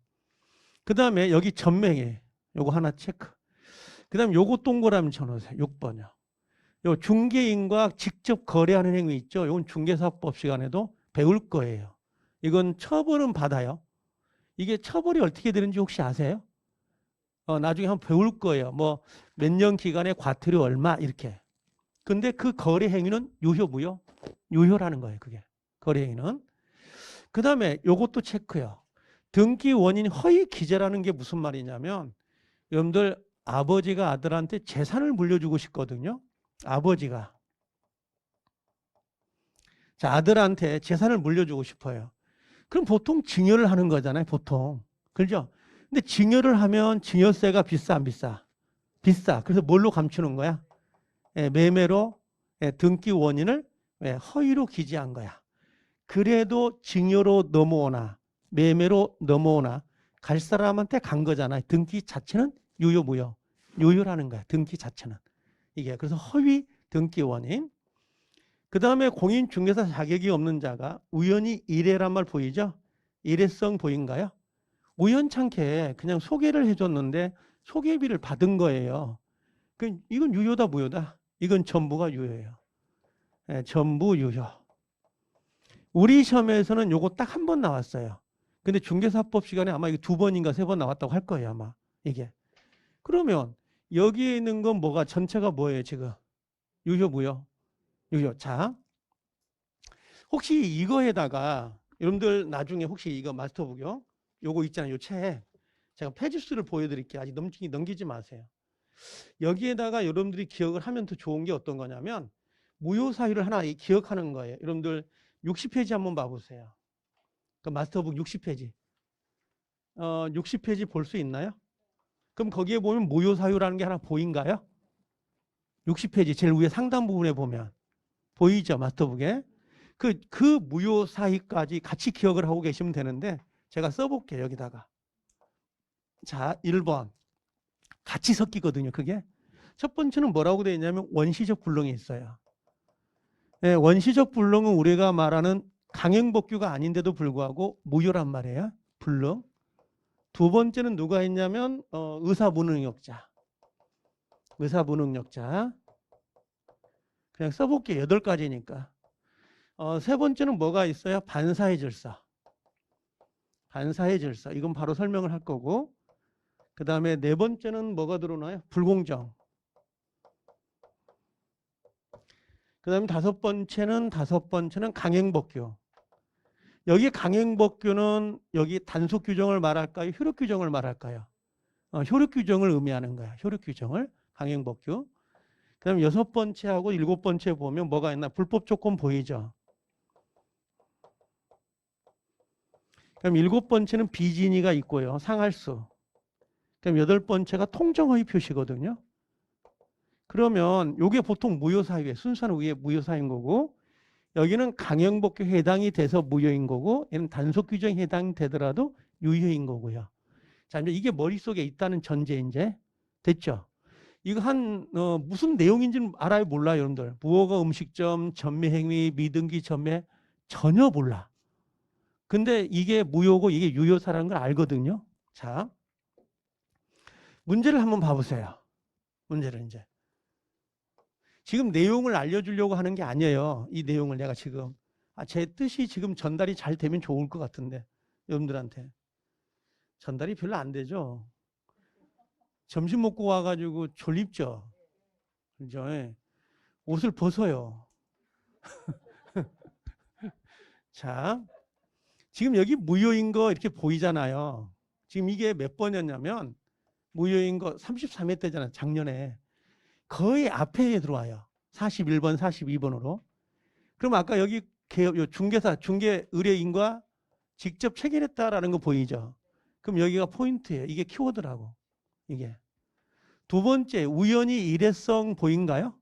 그 다음에 여기 전매회 요거 하나 체크. 그 다음에 요거 동그라미 쳐놓으세요. 6번이요. 요 중개인과 직접 거래하는 행위 있죠. 이건 중개사법 시간에도 배울 거예요. 이건 처벌은 받아요. 이게 처벌이 어떻게 되는지 혹시 아세요? 나중에 한번 배울 거예요. 뭐 몇 년 기간에 과태료 얼마 이렇게. 근데 그 거래 행위는 유효, 무효? 유효라는 거예요. 그게 거래 행위는. 그 다음에 요것도 체크요. 등기 원인 허위 기재라는 게 무슨 말이냐면 여러분들 아버지가 아들한테 재산을 물려주고 싶거든요. 아버지가. 자, 아들한테 재산을 물려주고 싶어요. 그럼 보통 증여를 하는 거잖아요. 보통. 그렇죠? 근데 증여를 하면 증여세가 비싸 안 비싸? 비싸. 그래서 뭘로 감추는 거야? 매매로 등기 원인을 허위로 기재한 거야. 그래도 증여로 넘어오나 매매로 넘어오나 갈 사람한테 간 거잖아요. 등기 자체는 유효, 무효? 유효라는 거야. 등기 자체는. 이게 그래서 허위 등기 원인. 그 다음에 공인중개사 자격이 없는 자가 우연히 일해란 말 보이죠? 일회성 보인가요? 우연찮게 그냥 소개를 해줬는데 소개비를 받은 거예요. 이건 유효다, 무효다? 이건 전부가 유효예요. 전부 유효. 우리 시험에서는 요거 딱 한 번 나왔어요. 근데 중개사법 시간에 아마 이게 2번인가 3번 나왔다고 할 거예요, 아마. 이게. 그러면 여기에 있는 건 뭐가 전체가 뭐예요, 지금? 유효, 무효? 유효. 자, 혹시 이거에다가 여러분들 나중에 혹시 이거 마스터북이요? 요거 있잖아요, 요 책. 제가 페이지수를 보여드릴게요. 아직 넘기지 마세요. 여기에다가 여러분들이 기억을 하면 더 좋은 게 어떤 거냐면 무효 사유를 하나 기억하는 거예요. 여러분들 60페이지 한번 봐보세요. 그 마스터북 60페이지. 60페이지 볼 수 있나요? 그럼 거기에 보면 무효 사유라는 게 하나 보인가요? 60페이지 제일 위에 상단 부분에 보면 보이죠? 마스터북에. 그 무효 사유까지 같이 기억을 하고 계시면 되는데 제가 써볼게요. 여기다가. 자, 1번. 같이 섞이거든요. 그게. 첫 번째는 뭐라고 되어 있냐면 원시적 불능이 있어요. 원시적 불능은 우리가 말하는 강행법규가 아닌데도 불구하고 무효란 말이에요. 불능. 두 번째는 누가 있냐면 의사무능력자. 의사무능력자. 그냥 써볼게요. 8가지니까. 세 번째는 뭐가 있어요? 반사의 질서. 반사의 질서. 이건 바로 설명을 할 거고. 그 다음에 네 번째는 뭐가 들어오나요? 불공정. 그 다음에 다섯 번째는 강행법규. 여기 강행법규는 여기 단속 규정을 말할까요? 효력 규정을 말할까요? 효력 규정을 의미하는 거야. 효력 규정을. 강행법규. 그 다음에 6번째하고 7번째 보면 뭐가 있나? 불법 조건 보이죠? 그럼 7번째는 비진이가 있고요. 상할수. 그럼 8번째가 통정허위 표시거든요. 그러면 요게 보통 무효사유예요. 순수한 우위의 무효사유인 거고, 여기는 강형복귀 해당이 돼서 무효인 거고, 얘는 단속 규정에 해당되더라도 유효인 거고요. 자, 이제 이게 머릿속에 있다는 전제 이제 됐죠? 이거 무슨 내용인지는 알아요? 몰라요, 여러분들? 무허가 음식점, 전매행위, 미등기 전매 전혀 몰라. 근데 이게 무효고 이게 유효사라는 걸 알거든요. 자, 문제를 한번 봐보세요. 문제를 이제. 지금 내용을 알려주려고 하는 게 아니에요. 이 내용을 내가 지금. 제 뜻이 지금 전달이 잘 되면 좋을 것 같은데, 여러분들한테. 전달이 별로 안 되죠. 점심 먹고 와가지고 졸립죠. 그죠? 예. 옷을 벗어요. 자, 지금 여기 무효인 거 이렇게 보이잖아요. 지금 이게 몇 번이었냐면, 무효인 거 33회 때잖아요. 작년에. 거의 앞에 들어와요. 41번, 42번으로. 그럼 아까 여기 중개사, 중개 의뢰인과 직접 체결했다라는 거 보이죠? 그럼 여기가 포인트예요. 이게 키워드라고. 이게. 두 번째, 우연히 일회성 보인가요?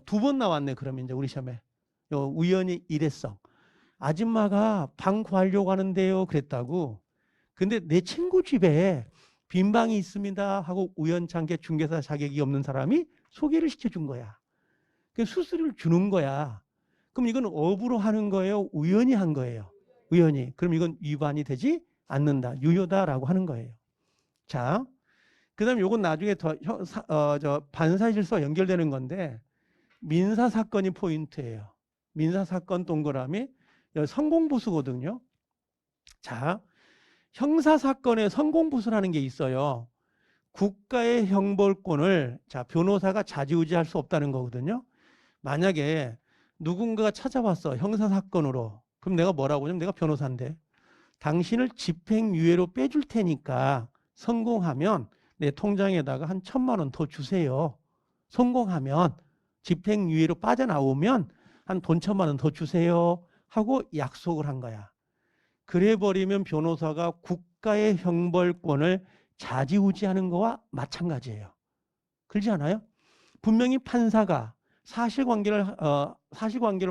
두 번 나왔네. 그러면 이제 우리 시험에. 우연히 일회성. 아줌마가 방 구하려고 하는데요. 그랬다고. 근데 내 친구 집에 빈 방이 있습니다 하고 우연찮게 중개사 자격이 없는 사람이 소개를 시켜준 거야. 그 수수료를 주는 거야. 그럼 이건 업으로 하는 거예요? 우연히 한 거예요? 우연히. 그럼 이건 위반이 되지 않는다. 유효다라고 하는 거예요. 자, 그 다음에 이건 나중에 반사실서와 연결되는 건데 민사사건이 포인트예요. 민사사건 동그라미 성공부수거든요. 자, 형사사건에 성공부수라는 게 있어요. 국가의 형벌권을 변호사가 좌지우지할 수 없다는 거거든요. 만약에 누군가가 찾아왔어. 형사사건으로. 그럼 내가 뭐라고 하냐면 내가 변호사인데 당신을 집행유예로 빼줄 테니까 성공하면 내 통장에다가 한 1,000만 원 더 주세요. 성공하면 집행유예로 빠져나오면 한 돈 1,000만 원 더 주세요 하고 약속을 한 거야. 그래 버리면 변호사가 국가의 형벌권을 좌지우지하는 거와 마찬가지예요. 그렇지 않아요? 분명히 판사가 사실관계를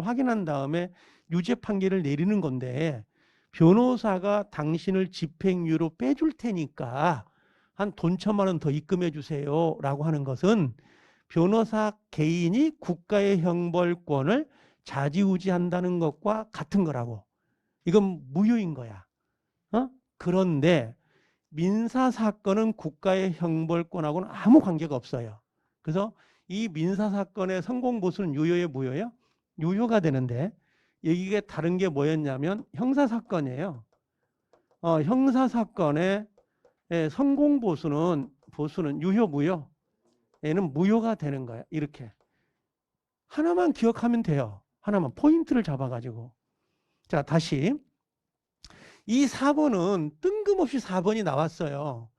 확인한 다음에 유죄 판결을 내리는 건데 변호사가 당신을 집행유예로 빼줄 테니까 한 돈 1,000만 원 더 입금해 주세요 라고 하는 것은 변호사 개인이 국가의 형벌권을 좌지우지한다는 것과 같은 거라고. 이건 무효인 거야. 그런데 민사사건은 국가의 형벌권하고는 아무 관계가 없어요. 그래서 이 민사사건의 성공보수는 유효예요, 무효예요? 유효가 되는데 이게 다른 게 뭐였냐면 형사사건이에요. 형사사건의 성공보수는 유효, 무효? 얘는 무효가 되는 거야. 이렇게. 하나만 기억하면 돼요. 하나만 포인트를 잡아가지고. 자, 다시. 이 4번은 뜬금없이 4번이 나왔어요.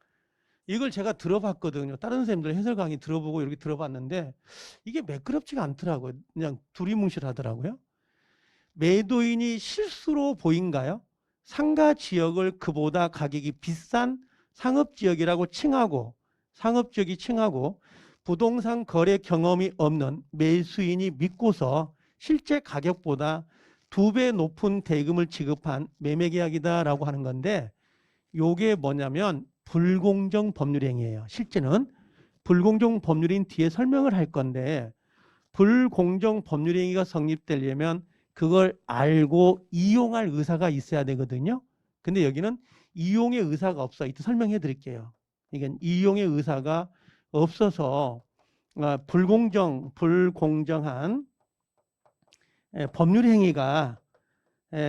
이걸 제가 들어봤거든요. 다른 선생님들 해설 강의 들어보고 이렇게 들어봤는데 이게 매끄럽지가 않더라고요. 그냥 두리뭉실하더라고요. 매도인이 실수로 보인가요? 상가 지역을 그보다 가격이 비싼 상업지역이라고 칭하고 부동산 거래 경험이 없는 매수인이 믿고서 실제 가격보다 2배 높은 대금을 지급한 매매계약이다라고 하는 건데 요게 뭐냐면 불공정 법률행위예요. 실제는 불공정 법률인 뒤에 설명을 할 건데 불공정 법률행위가 성립되려면 그걸 알고 이용할 의사가 있어야 되거든요. 근데 여기는 이용의 의사가 없어. 이따 설명해 드릴게요. 이게 이용의 의사가 없어서 불공정한 법률행위가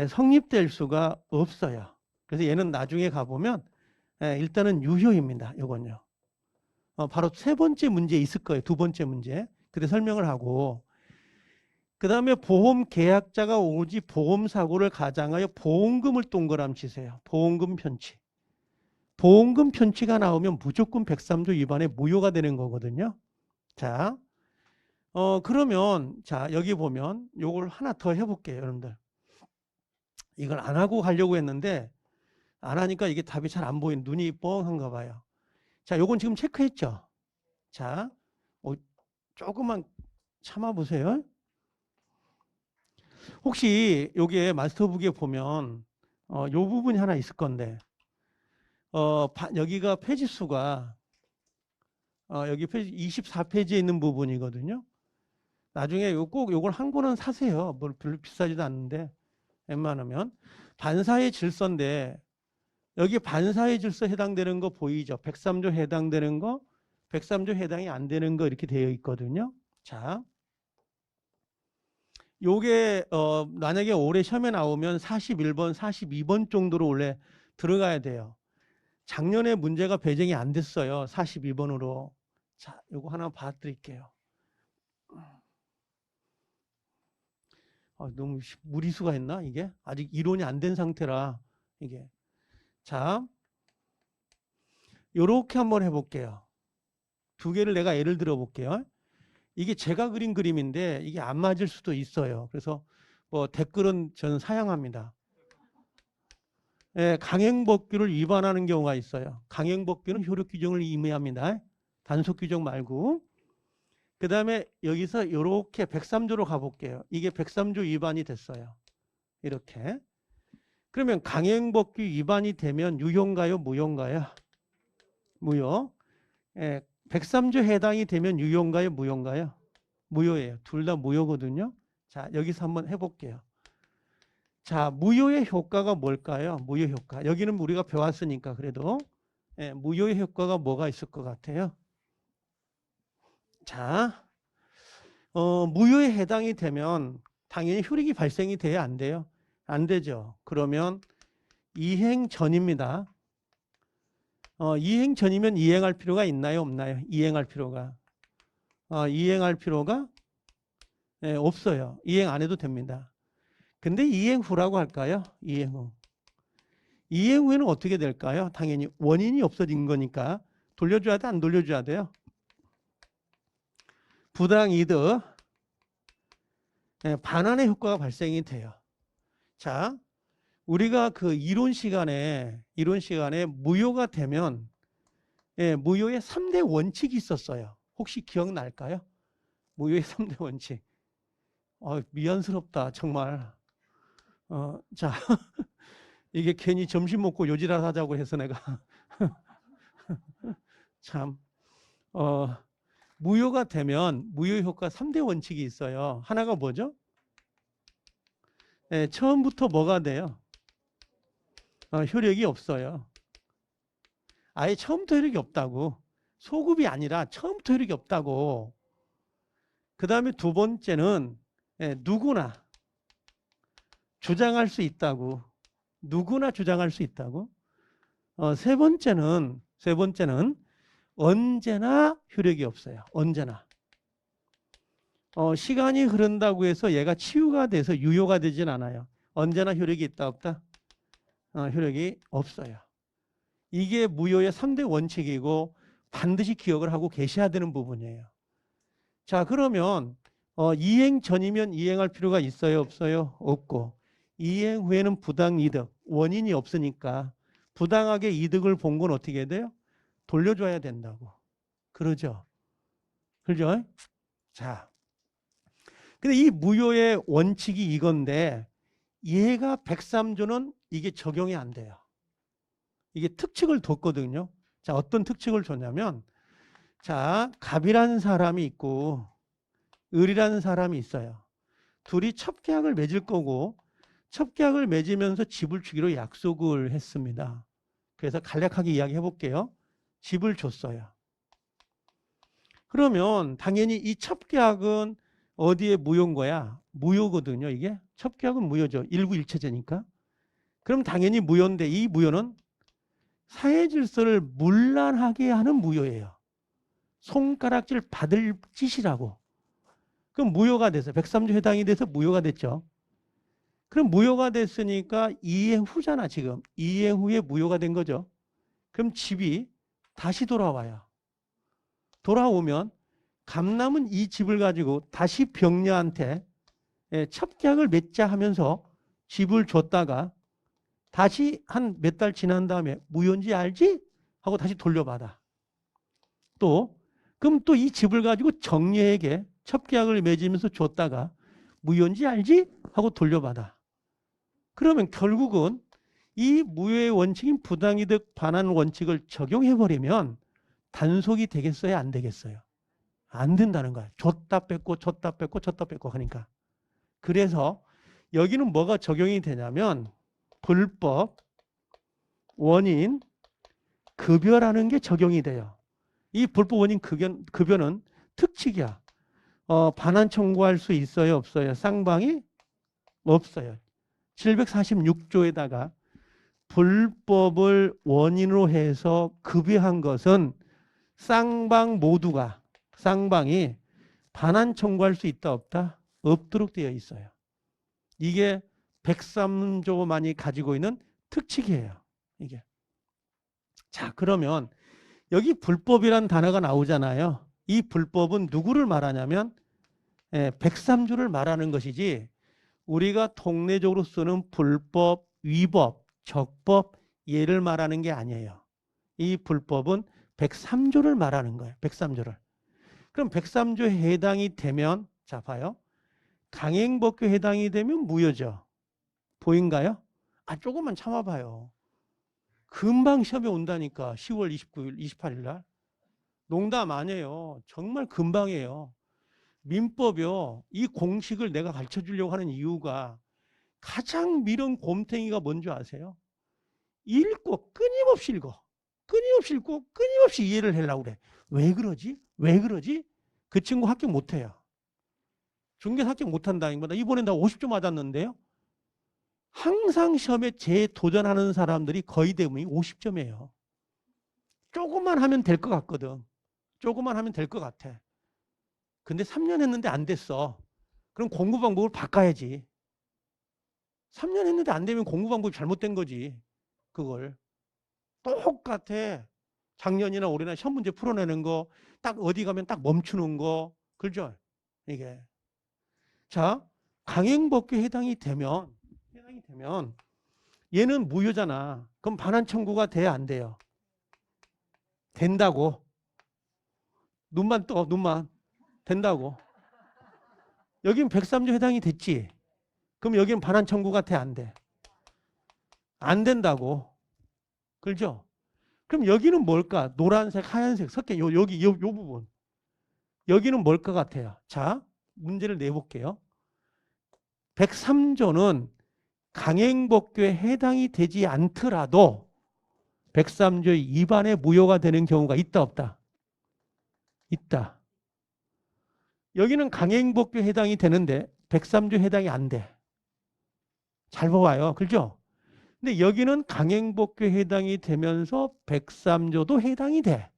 성립될 수가 없어요. 그래서 얘는 나중에 가보면 일단은 유효입니다. 이건요. 바로 세 번째 문제에 있을 거예요. 두 번째 문제. 그때 설명을 하고 그 다음에 보험 계약자가 오지 보험사고를 가장하여 보험금을 동그라미 치세요. 보험금 편취. 보험금 편취가 나오면 무조건 103조 위반에 무효가 되는 거거든요. 자, 그러면 자 여기 보면 요걸 하나 더 해볼게요. 여러분들. 이걸 안 하고 가려고 했는데 안 하니까 이게 답이 잘 안 보이는 눈이 뻥한가 봐요. 자, 요건 지금 체크했죠. 자, 조금만 참아보세요. 혹시 여기에 마스터북에 보면 요 부분이 하나 있을 건데 여기가 페이지 수가 여기 페이지 24페이지에 있는 부분이거든요. 나중에 꼭 요걸 한 권은 사세요. 뭐 별로 비싸지도 않는데 웬만하면 반사의 질서인데 여기 반사의 질서 해당되는 거 보이죠? 103조 해당되는 거, 103조 해당이 안 되는 거 이렇게 되어 있거든요. 자, 요게 만약에 올해 시험에 나오면 41번, 42번 정도로 원래 들어가야 돼요. 작년에 문제가 배정이 안 됐어요. 42번으로. 자, 요거 하나 봐드릴게요. 너무 무리수가 있나 이게? 아직 이론이 안 된 상태라 이게. 자, 요렇게 한번 해볼게요. 두 개를 내가 예를 들어 볼게요. 이게 제가 그린 그림인데 이게 안 맞을 수도 있어요. 그래서 뭐 댓글은 저는 사양합니다. 예, 강행법규를 위반하는 경우가 있어요. 강행법규는 효력 규정을 의미합니다. 단속 규정 말고. 그 다음에 여기서 이렇게 103조로 가볼게요. 이게 103조 위반이 됐어요. 이렇게. 그러면 강행법규 위반이 되면 유효인가요? 무효인가요? 무효. 예, 103조 해당이 되면 유효인가요? 무효인가요? 무효예요. 둘 다 무효거든요. 자, 여기서 한번 해볼게요. 자, 무효의 효과가 뭘까요? 무효 효과. 여기는 우리가 배웠으니까 그래도 무효의 효과가 뭐가 있을 것 같아요? 자, 무효에 해당이 되면 당연히 효력이 발생이 돼야 안 돼요? 안 되죠. 그러면 이행 전입니다. 이행 전이면 이행할 필요가 있나요? 없나요? 이행할 필요가. 이행할 필요가 없어요. 이행 안 해도 됩니다. 근데 이행 후라고 할까요? 이행 후. 이행 후에는 어떻게 될까요? 당연히 원인이 없어진 거니까 돌려줘야 돼? 안 돌려줘야 돼요? 부당이득 반환의 효과가 발생이 돼요. 자, 우리가 그 이론 시간에 무효가 되면 무효의 3대 원칙이 있었어요. 혹시 기억날까요? 무효의 3대 원칙. 미안스럽다 정말. 자 이게 괜히 점심 먹고 요지랄 하자고 해서 내가 참 무효가 되면 무효 효과 3대 원칙이 있어요. 하나가 뭐죠? 처음부터 뭐가 돼요? 효력이 없어요. 아예 처음부터 효력이 없다고. 소급이 아니라 처음부터 효력이 없다고. 그 다음에 두 번째는 누구나 주장할 수 있다고. 누구나 주장할 수 있다고. 세 번째는 언제나 효력이 없어요. 언제나. 시간이 흐른다고 해서 얘가 치유가 돼서 유효가 되진 않아요. 언제나 효력이 있다 없다? 효력이 없어요. 이게 무효의 3대 원칙이고 반드시 기억을 하고 계셔야 되는 부분이에요. 자, 그러면 이행 전이면 이행할 필요가 있어요? 없어요? 없고. 이행 후에는 부당이득, 원인이 없으니까 부당하게 이득을 본 건 어떻게 돼요? 돌려줘야 된다고. 그러죠? 그죠? 자, 근데 이 무효의 원칙이 이건데 얘가 103조는 이게 적용이 안 돼요. 이게 특칙을 뒀거든요. 자, 어떤 특칙을 줬냐면 자, 갑이라는 사람이 있고 을이라는 사람이 있어요. 둘이 첩계약을 맺을 거고 첩계약을 맺으면서 집을 주기로 약속을 했습니다. 그래서 간략하게 이야기해 볼게요. 집을 줬어요. 그러면 당연히 이 첩계약은 어디에 무효인 거야? 무효거든요. 이게 첩계약은 무효죠. 일부일체제니까. 그럼 당연히 무효인데 이 무효는 사회 질서를 문란하게 하는 무효예요. 손가락질 받을 짓이라고. 그럼 무효가 돼서 103조 해당이 돼서 무효가 됐죠. 그럼 무효가 됐으니까 이행 후잖아 지금. 이행 후에 무효가 된 거죠. 그럼 집이 다시 돌아와요. 돌아오면 감남은 이 집을 가지고 다시 병녀한테 첩계약을 맺자 하면서 집을 줬다가 다시 한 몇 달 지난 다음에 무효인지 알지? 하고 다시 돌려받아. 또 그럼 또 이 집을 가지고 정려에게 첩계약을 맺으면서 줬다가 무효인지 알지? 하고 돌려받아. 그러면 결국은 이 무효의 원칙인 부당이득 반환 원칙을 적용해버리면 단속이 되겠어요? 안 되겠어요? 안 된다는 거야. 줬다 뺐고 줬다 뺐고 줬다 뺐고 하니까. 그래서 여기는 뭐가 적용이 되냐면 불법 원인 급여라는 게 적용이 돼요. 이 불법 원인 급여는 특칙이야. 반환 청구할 수 있어요? 없어요? 쌍방이 없어요. 746조에다가 불법을 원인으로 해서 급여한 것은 쌍방 모두가 쌍방이 반환 청구할 수 있다 없다? 없도록 되어 있어요. 이게 103조만이 가지고 있는 특칙이에요. 이게. 자, 그러면 여기 불법이란 단어가 나오잖아요. 이 불법은 누구를 말하냐면 103조를 말하는 것이지 우리가 통례적으로 쓰는 불법, 위법, 적법, 예를 말하는 게 아니에요. 이 불법은 103조를 말하는 거예요. 103조를. 그럼 103조에 해당이 되면 자 봐요. 강행법규에 해당이 되면 무효죠. 보인가요? 조금만 참아봐요. 금방 시험에 온다니까. 10월 29일, 28일 날. 농담 아니에요. 정말 금방이에요. 민법이요. 이 공식을 내가 가르쳐 주려고 하는 이유가 가장 미련 곰탱이가 뭔지 아세요? 읽고 끊임없이 읽어. 끊임없이 읽고 끊임없이 이해를 하려고 그래. 왜 그러지? 왜 그러지? 그 친구 합격 못해요. 중개사 합격 못한다기보다 이번에 나 50점 맞았는데요. 항상 시험에 재도전하는 사람들이 거의 대부분이 50점이에요. 조금만 하면 될 것 같거든. 조금만 하면 될 것 같아. 근데 3년 했는데 안 됐어. 그럼 공부 방법을 바꿔야지. 3년 했는데 안 되면 공부 방법이 잘못된 거지. 그걸. 똑같아. 작년이나 올해나 시험 문제 풀어내는 거, 딱 어디 가면 딱 멈추는 거. 그죠? 이게. 자, 강행법규에 해당이 되면 얘는 무효잖아. 그럼 반환 청구가 돼야 안 돼요? 된다고. 눈만 떠, 눈만. 된다고. 여긴 103조 해당이 됐지. 그럼 여기는 반환 청구가 돼, 안 돼? 안 된다고. 그렇죠? 그럼 여기는 뭘까? 노란색, 하얀색 섞여. 여기 요 부분. 여기는 뭘 것 같아요? 자, 문제를 내볼게요. 103조는 강행법규에 해당이 되지 않더라도 103조 위반에 무효가 되는 경우가 있다 없다? 있다. 여기는 강행법규에 해당이 되는데 103조 해당이 안 돼. 잘 봐봐요. 그렇죠? 근데 여기는 강행법규에 해당이 되면서 103조도 해당이 돼.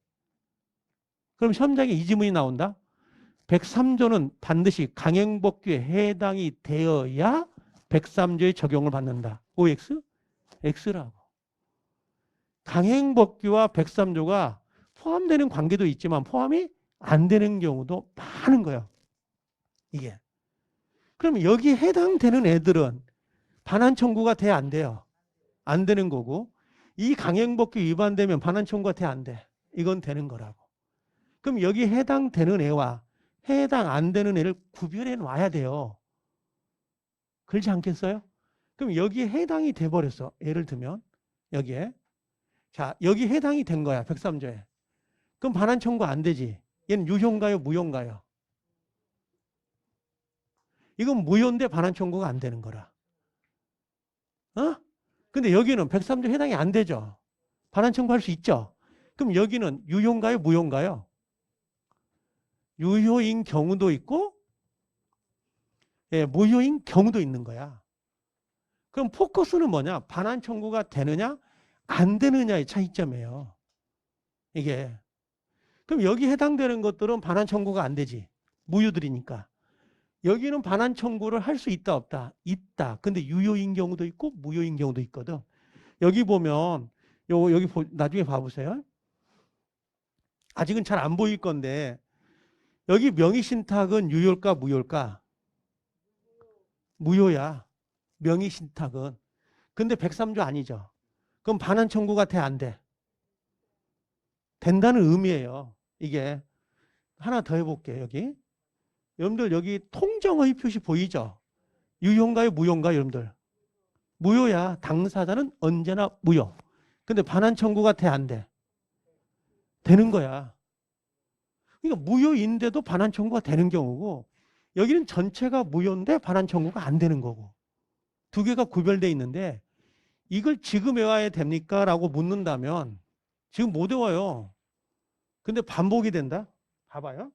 그럼 시험장에 이 지문이 나온다. 103조는 반드시 강행법규에 해당이 되어야 103조의 적용을 받는다. OX? X라고. 강행법규와 103조가 포함되는 관계도 있지만 포함이 안 되는 경우도 많은 거예요. 이게. 그럼 여기 해당되는 애들은 반환 청구가 돼, 안 돼요? 안 되는 거고, 이 강행법규 위반되면 반환 청구가 돼, 안 돼? 이건 되는 거라고. 그럼 여기 해당되는 애와 해당 안 되는 애를 구별해 놔야 돼요. 그렇지 않겠어요? 그럼 여기에 해당이 돼 버렸어. 예를 들면 여기에. 자, 여기 해당이 된 거야. 103조에. 그럼 반환 청구 안 되지. 얘는 유효인가요? 무효인가요? 이건 무효인데 반환 청구가 안 되는 거라. 근데 여기는 103조 해당이 안 되죠. 반환 청구할 수 있죠. 그럼 여기는 유효인가요? 무효인가요? 유효인 경우도 있고 무효인 경우도 있는 거야. 그럼 포커스는 뭐냐? 반환 청구가 되느냐 안 되느냐의 차이점이에요. 이게. 그럼 여기 해당되는 것들은 반환 청구가 안 되지. 무효들이니까. 여기는 반환 청구를 할 수 있다 없다? 있다. 근데 유효인 경우도 있고 무효인 경우도 있거든. 여기 보면 여기 나중에 봐보세요. 아직은 잘 안 보일 건데 여기 명의신탁은 유효일까 무효일까? 무효야. 명의신탁은. 근데 103조 아니죠. 그럼 반환 청구가 돼, 안 돼? 된다는 의미예요. 이게. 하나 더 해볼게요. 여기 여러분들 여기 통정의 표시 보이죠? 유효인가요? 무효인가요? 여러분들 무효야. 당사자는 언제나 무효. 근데 반환 청구가 돼, 안 돼? 되는 거야. 그러니까 무효인데도 반환 청구가 되는 경우고, 여기는 전체가 무효인데 반환 청구가 안 되는 거고, 두 개가 구별돼 있는데 이걸 지금 외워야 됩니까? 라고 묻는다면 지금 못 외워요. 근데 반복이 된다? 봐봐요.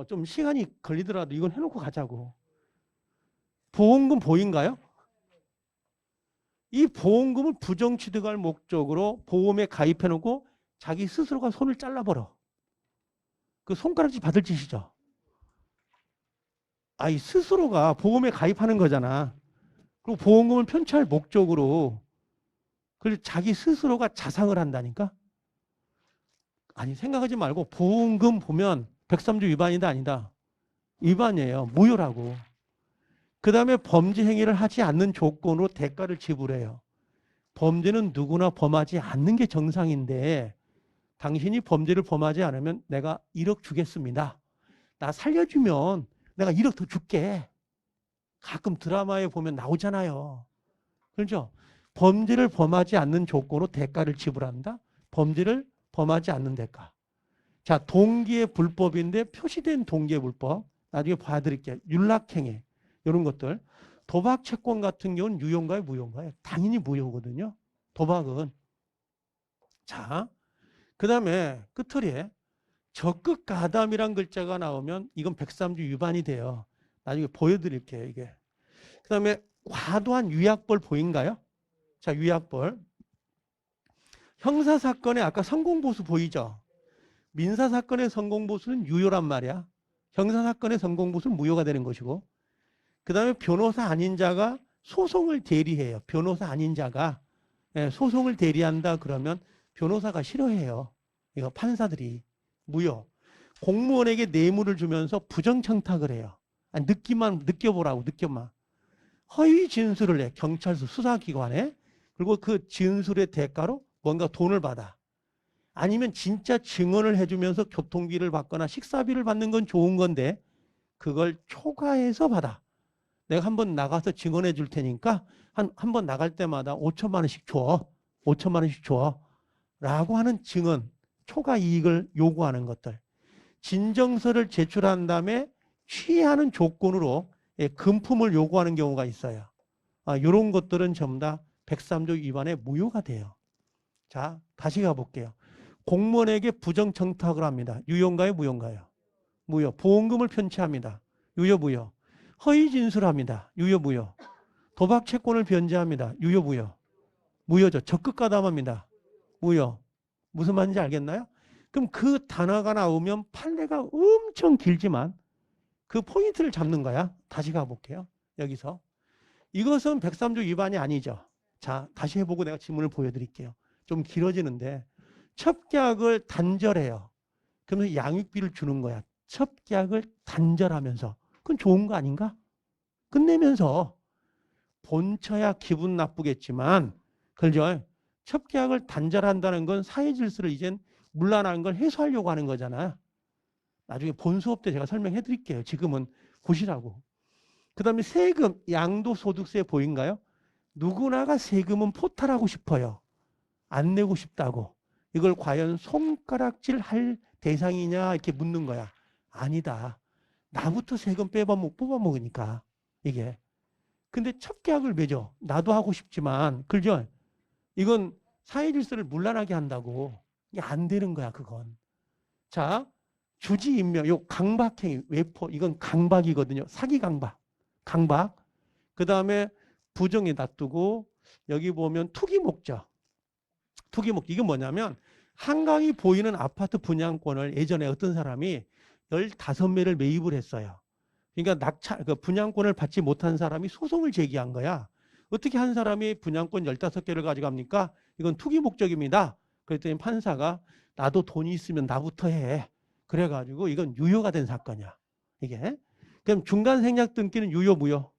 좀 시간이 걸리더라도 이건 해놓고 가자고. 보험금 보인가요? 이 보험금을 부정취득할 목적으로 보험에 가입해놓고 자기 스스로가 손을 잘라버려. 그 손가락질 받을 짓이죠. 이 스스로가 보험에 가입하는 거잖아. 그리고 보험금을 편취할 목적으로 그리고 자기 스스로가 자상을 한다니까? 아니, 생각하지 말고 보험금 보면 103조 위반이다 아니다. 위반이에요. 무효라고. 그 다음에 범죄 행위를 하지 않는 조건으로 대가를 지불해요. 범죄는 누구나 범하지 않는 게 정상인데 당신이 범죄를 범하지 않으면 내가 1억 주겠습니다. 나 살려주면 내가 1억 더 줄게. 가끔 드라마에 보면 나오잖아요. 그렇죠? 범죄를 범하지 않는 조건으로 대가를 지불한다. 범죄를 범하지 않는 대가. 자, 동기의 불법인데 표시된 동기의 불법. 나중에 봐드릴게요. 윤락행위. 이런 것들. 도박 채권 같은 경우는 유효인가요? 무효인가요? 당연히 무효거든요. 도박은. 자, 그 다음에 끝털이에 적극 가담이란 글자가 나오면 이건 103조 위반이 돼요. 나중에 보여드릴게요. 이게. 그 다음에 과도한 위약벌 보인가요? 자, 위약벌. 형사사건에 아까 성공보수 보이죠? 민사사건의 성공보수는 유효란 말이야. 형사사건의 성공보수는 무효가 되는 것이고, 그 다음에 변호사 아닌 자가 소송을 대리해요. 변호사 아닌 자가 소송을 대리한다 그러면 변호사가 싫어해요. 이거 판사들이. 무효. 공무원에게 뇌물을 주면서 부정청탁을 해요. 아니, 느껴보라고, 느껴만. 허위 진술을 해. 경찰서 수사기관에. 그리고 그 진술의 대가로 뭔가 돈을 받아. 아니면 진짜 증언을 해주면서 교통비를 받거나 식사비를 받는 건 좋은 건데 그걸 초과해서 받아. 내가 한번 나가서 증언해 줄 테니까 한 번 나갈 때마다 5천만 원씩 줘. 5천만 원씩 줘. 라고 하는 증언, 초과 이익을 요구하는 것들. 진정서를 제출한 다음에 취하는 조건으로 금품을 요구하는 경우가 있어요. 이런 것들은 전부 다 103조 위반에 무효가 돼요. 자, 다시 가볼게요. 공무원에게 부정청탁을 합니다. 유효인가요? 무효인가요? 무효. 보험금을 편취합니다. 유효, 무효. 허위 진술합니다. 유효, 무효. 도박 채권을 변제합니다. 유효, 무효. 무효죠. 적극 가담합니다. 무효. 무슨 말인지 알겠나요? 그럼 그 단어가 나오면 판례가 엄청 길지만 그 포인트를 잡는 거야. 다시 가볼게요. 여기서. 이것은 103조 위반이 아니죠. 자, 다시 해보고 내가 지문을 보여드릴게요. 좀 길어지는데 첩계약을 단절해요. 그러면서 양육비를 주는 거야. 첩계약을 단절하면서. 그건 좋은 거 아닌가? 끝내면서 본처야 기분 나쁘겠지만 그죠? 첩계약을 단절한다는 건 사회 질서를 이젠 문란한 걸 해소하려고 하는 거잖아. 나중에 본 수업 때 제가 설명해 드릴게요. 지금은 보시라고. 그 다음에 세금, 양도소득세 보인가요? 누구나가 세금은 포탈하고 싶어요. 안 내고 싶다고. 이걸 과연 손가락질 할 대상이냐 이렇게 묻는 거야. 아니다. 나부터 세금 뽑아먹으니까 이게. 근데 첩계약을 맺어. 나도 하고 싶지만 그죠? 이건 사회 질서를 문란하게 한다고. 이게 안 되는 거야 그건. 자, 주지인명, 요 강박행위, 외포, 이건 강박이거든요. 사기 강박. 강박. 그 다음에 부정에 놔두고 여기 보면 투기 목적. 투기 목적. 이건 뭐냐면 한강이 보이는 아파트 분양권을 예전에 어떤 사람이 15매를 매입을 했어요. 그러니까 그 분양권을 받지 못한 사람이 소송을 제기한 거야. 어떻게 한 사람이 분양권 15개를 가져갑니까? 이건 투기 목적입니다. 그랬더니 판사가 나도 돈이 있으면 나부터 해. 그래가지고 이건 유효가 된 사건이야. 이게. 그럼 중간 생략 등기는 유효, 무효?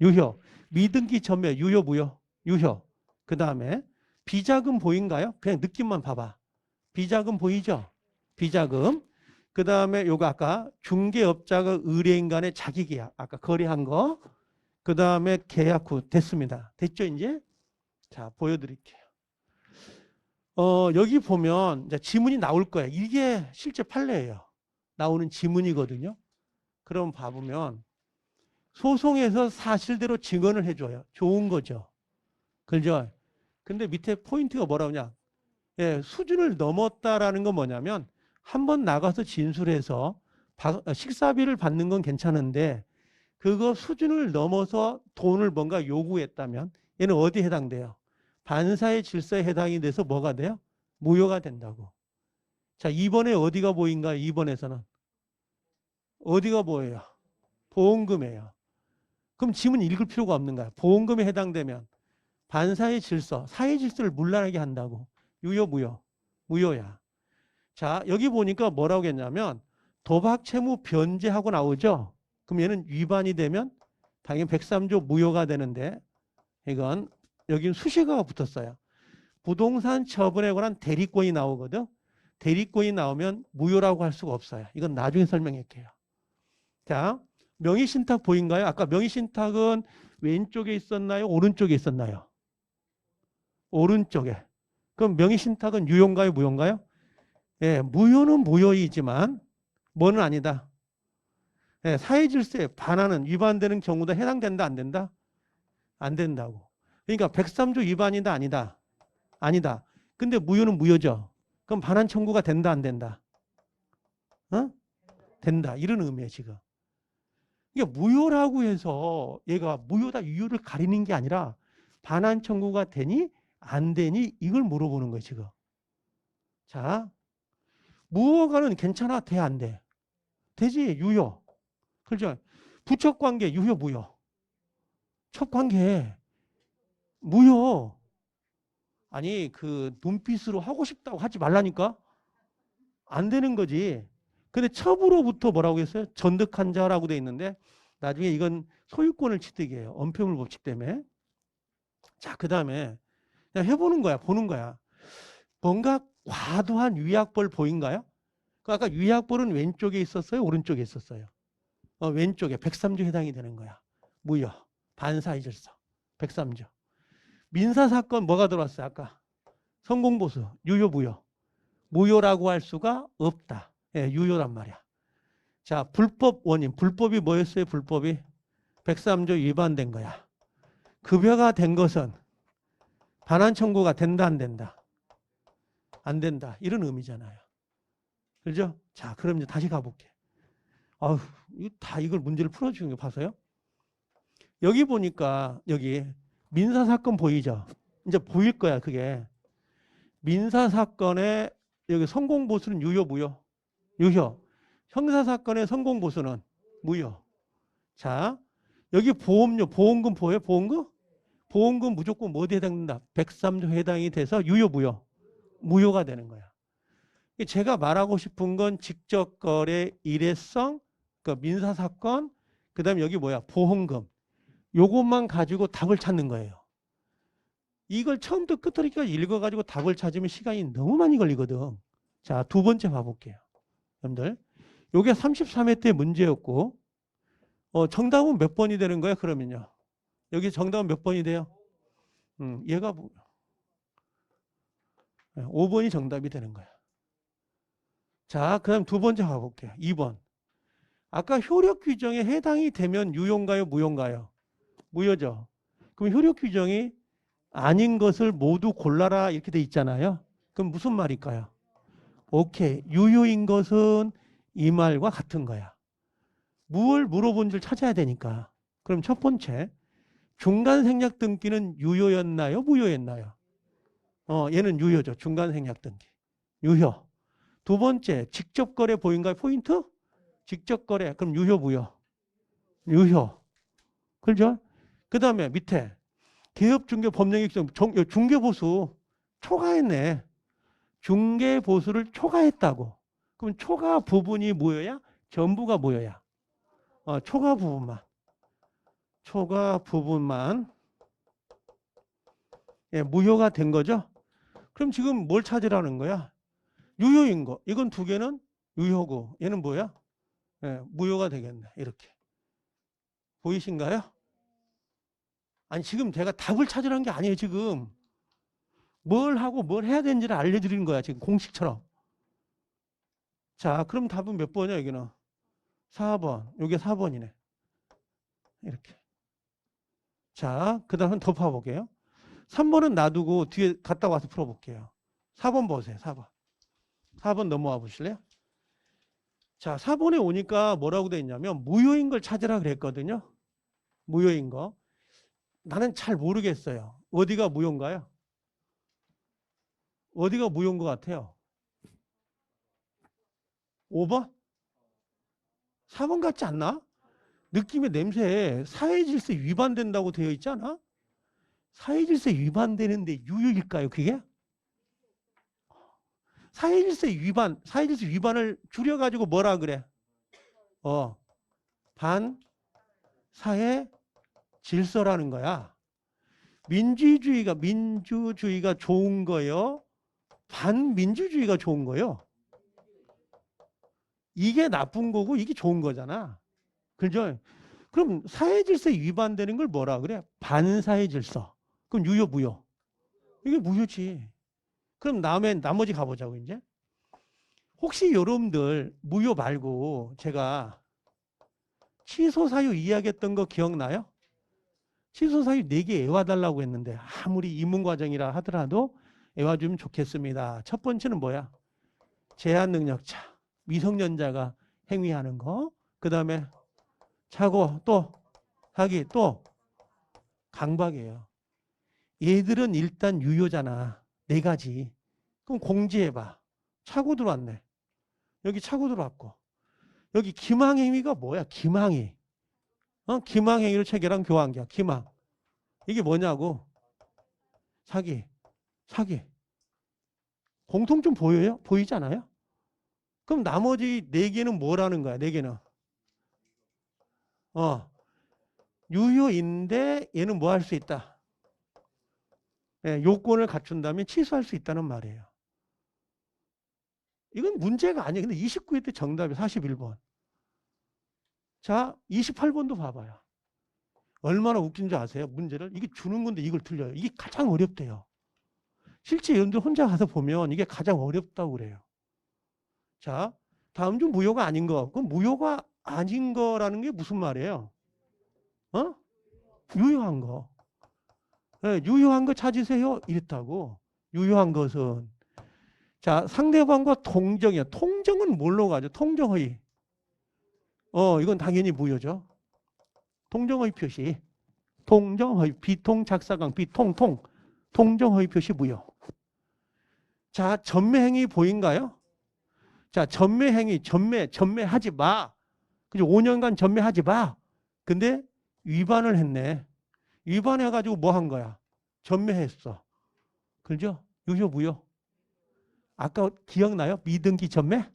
유효. 미등기 전매 유효, 무효? 유효. 그 다음에 비자금 보인가요? 그냥 느낌만 봐봐. 비자금 보이죠? 비자금. 그 다음에 요거 아까 중개업자가 의뢰인 간의 자기계약, 아까 거래한 거. 그 다음에 계약 후 됐습니다. 됐죠, 이제? 자, 보여드릴게요. 여기 보면 이제 지문이 나올 거예요. 이게 실제 판례예요. 나오는 지문이거든요. 그럼 봐보면 소송에서 사실대로 증언을 해줘요. 좋은 거죠. 그죠? 근데 밑에 포인트가 뭐라고 하냐? 예, 수준을 넘었다라는 건 뭐냐면 한번 나가서 진술해서 식사비를 받는 건 괜찮은데 그거 수준을 넘어서 돈을 뭔가 요구했다면 얘는 어디에 해당돼요? 반사의 질서에 해당이 돼서 뭐가 돼요? 무효가 된다고. 자, 2번에 어디가 보인가요? 2번에서는. 어디가 보여요? 보험금이에요. 그럼 지문 읽을 필요가 없는 거야. 보험금에 해당되면 반사의 질서, 사회 질서를 문란하게 한다고. 유효, 무효? 무효야. 자, 여기 보니까 뭐라고 했냐면 도박 채무 변제하고 나오죠. 그럼 얘는 위반이 되면 당연히 103조 무효가 되는데 이건 여기는 수식어가 붙었어요. 부동산 처분에 관한 대리권이 나오거든. 대리권이 나오면 무효라고 할 수가 없어요. 이건 나중에 설명할게요. 자, 명의신탁 보인가요? 아까 명의신탁은 왼쪽에 있었나요? 오른쪽에 있었나요? 오른쪽에. 그럼 명의신탁은 유효인가요? 무효인가요? 예, 무효는 무효이지만 뭐는 아니다. 예, 사회질서에 반하는 위반되는 경우도 해당된다 안 된다? 안 된다고. 그러니까 103조 위반이다 아니다? 아니다. 근데 무효는 무효죠. 그럼 반환 청구가 된다 안 된다? 어? 된다. 이런 의미예요 지금. 이게 무효라고 해서 얘가 무효다 유효를 가리는 게 아니라 반환 청구가 되니 안 되니 이걸 물어보는 거예요 지금. 자, 무효가는 괜찮아 돼 안 돼? 되지 유효. 그렇죠? 부척관계 유효 무효. 척관계 무효. 아니 그 눈빛으로 하고 싶다고 하지 말라니까 안 되는 거지. 근데 첩으로부터 뭐라고 했어요? 전득한 자라고 돼 있는데 나중에 이건 소유권을 취득해요. 언폐물 법칙 때문에. 자, 그 다음에 그냥 해보는 거야. 보는 거야. 뭔가 과도한 위약벌 보인가요? 그 아까 위약벌은 왼쪽에 있었어요? 오른쪽에 있었어요? 왼쪽에 103조 해당이 되는 거야. 무효. 반사의 질서. 103조. 민사사건 뭐가 들어왔어요? 아까. 성공보수. 유효 무효. 무효라고 할 수가 없다. 예, 유효란 말이야. 자, 불법 원인. 불법이 뭐였어요? 불법이 103조 위반된 거야. 급여가 된 것은 반환 청구가 된다 안 된다? 안 된다. 이런 의미잖아요. 그죠? 자, 그럼 이제 다시 가볼게. 아우, 다 이걸 문제를 풀어주는 거 봐서요. 여기 보니까 여기 민사사건 보이죠? 이제 보일 거야 그게. 민사사건의 여기 성공보수는 유효 무효? 유효. 형사사건의 성공보수는 무효. 자, 여기 보험료, 보험금 보여요? 보험금? 보험금 무조건 뭐에 해당된다? 103조 해당이 돼서 유효 무효? 무효가 되는 거야. 제가 말하고 싶은 건 직접거래 일회성, 그 민사사건, 그 다음에 여기 뭐야? 보험금. 요것만 가지고 답을 찾는 거예요. 이걸 처음부터 끝까지 읽어가지고 답을 찾으면 시간이 너무 많이 걸리거든. 자, 두 번째 봐볼게요. 여러분들. 요게 33회 때 문제였고, 정답은 몇 번이 되는 거야, 그러면요? 여기 정답은 몇 번이 돼요? 얘가 5번이 정답이 되는 거야. 자, 그 다음 두 번째 가볼게요. 2번. 아까 효력 규정에 해당이 되면 유효인가요, 무효인가요? 무효죠. 그럼 효력 규정이 아닌 것을 모두 골라라 이렇게 돼 있잖아요. 그럼 무슨 말일까요? 오케이. 유효인 것은 이 말과 같은 거야. 무엇을 물어본 줄 찾아야 되니까. 그럼 첫 번째. 중간 생략 등기는 유효였나요? 무효였나요? 얘는 유효죠. 중간 생략 등기. 유효. 두 번째. 직접 거래 보인가요? 포인트? 직접 거래. 그럼 유효, 무효? 유효. 그렇죠? 그 다음에 밑에. 개업중개 법령익성 중개보수 초과했네. 중개보수를 초과했다고. 그럼 초과 부분이 무효야? 전부가 무효야? 초과 부분만. 초과 부분만 예, 무효가 된 거죠? 그럼 지금 뭘 찾으라는 거야? 유효인 거. 이건 두 개는 유효고 얘는 뭐야? 예, 무효가 되겠네. 이렇게. 보이신가요? 아니 지금 제가 답을 찾으라는 게 아니에요. 지금 뭘 하고 뭘 해야 되는지를 알려드리는 거야. 지금 공식처럼. 자, 그럼 답은 몇 번이야 여기는? 4번. 이게 4번이네. 이렇게. 자, 그 다음은 더 파볼게요. 3번은 놔두고 뒤에 갔다 와서 풀어볼게요. 4번 보세요. 4번. 4번 넘어와 보실래요? 자, 4번에 오니까 뭐라고 돼 있냐면 무효인 걸 찾으라 그랬거든요. 무효인 거. 나는 잘 모르겠어요. 어디가 무효인가요? 어디가 무효인 것 같아요? 5번? 4번 같지 않나? 느낌의 냄새에 사회질서 위반된다고 되어 있지 않아? 사회질서 위반되는데 유효일까요, 그게? 사회질서 위반을 줄여가지고 뭐라 그래? 반사회 질서라는 거야. 민주주의가 좋은 거요? 반민주주의가 좋은 거요? 이게 나쁜 거고 이게 좋은 거잖아. 그죠? 그럼 사회질서에 위반되는 걸 뭐라 그래? 반사회질서. 그럼 유효, 무효? 이게 무효지. 그럼 나머지 가보자고, 이제. 혹시 여러분들 무효 말고 제가 취소 사유 이야기했던 거 기억나요? 취소 사유 4개 외워달라고 했는데 아무리 입문과정이라 하더라도 외워주면 좋겠습니다. 첫 번째는 뭐야? 제한 능력자, 미성년자가 행위하는 거. 그 다음에 차고, 또 사기, 또 강박이에요. 얘들은 일단 유효잖아. 4가지. 그럼 공지해봐. 차고 들어왔네. 여기 차고 들어왔고. 여기 기망행위가 뭐야? 기망이. 기망행위로 체결한 교환계약. 기망. 이게 뭐냐고? 사기. 사기. 공통점 보여요? 보이지 않아요? 그럼 나머지 4개는 뭐라는 거야? 4개는. 유효인데 얘는 뭐 할 수 있다? 예, 요건을 갖춘다면 취소할 수 있다는 말이에요. 이건 문제가 아니에요. 근데 29회 때 정답이 41번. 자, 28번도 봐봐요. 얼마나 웃긴지 아세요? 문제를. 이게 주는 건데 이걸 틀려요. 이게 가장 어렵대요. 실제 여러분들 혼자 가서 보면 이게 가장 어렵다고 그래요. 자, 다음 중 무효가 아닌 거. 그럼 무효가 아닌 거라는 게 무슨 말이에요? 유효한 거. 네, 유효한 거 찾으세요. 이랬다고. 유효한 것은. 자, 상대방과 통정이야. 통정은 뭘로 가죠? 통정허위. 이건 당연히 무효죠. 통정허위 표시. 통정허위. 비통 작사강. 비통통. 통정허위 표시 무효. 자, 전매행위 보인가요? 자, 전매행위. 전매하지 마. 그죠? 5년간 전매하지 마. 근데 위반을 했네. 위반해가지고 뭐 한 거야? 전매했어. 그죠? 유효, 무효. 아까 기억나요? 미등기 전매?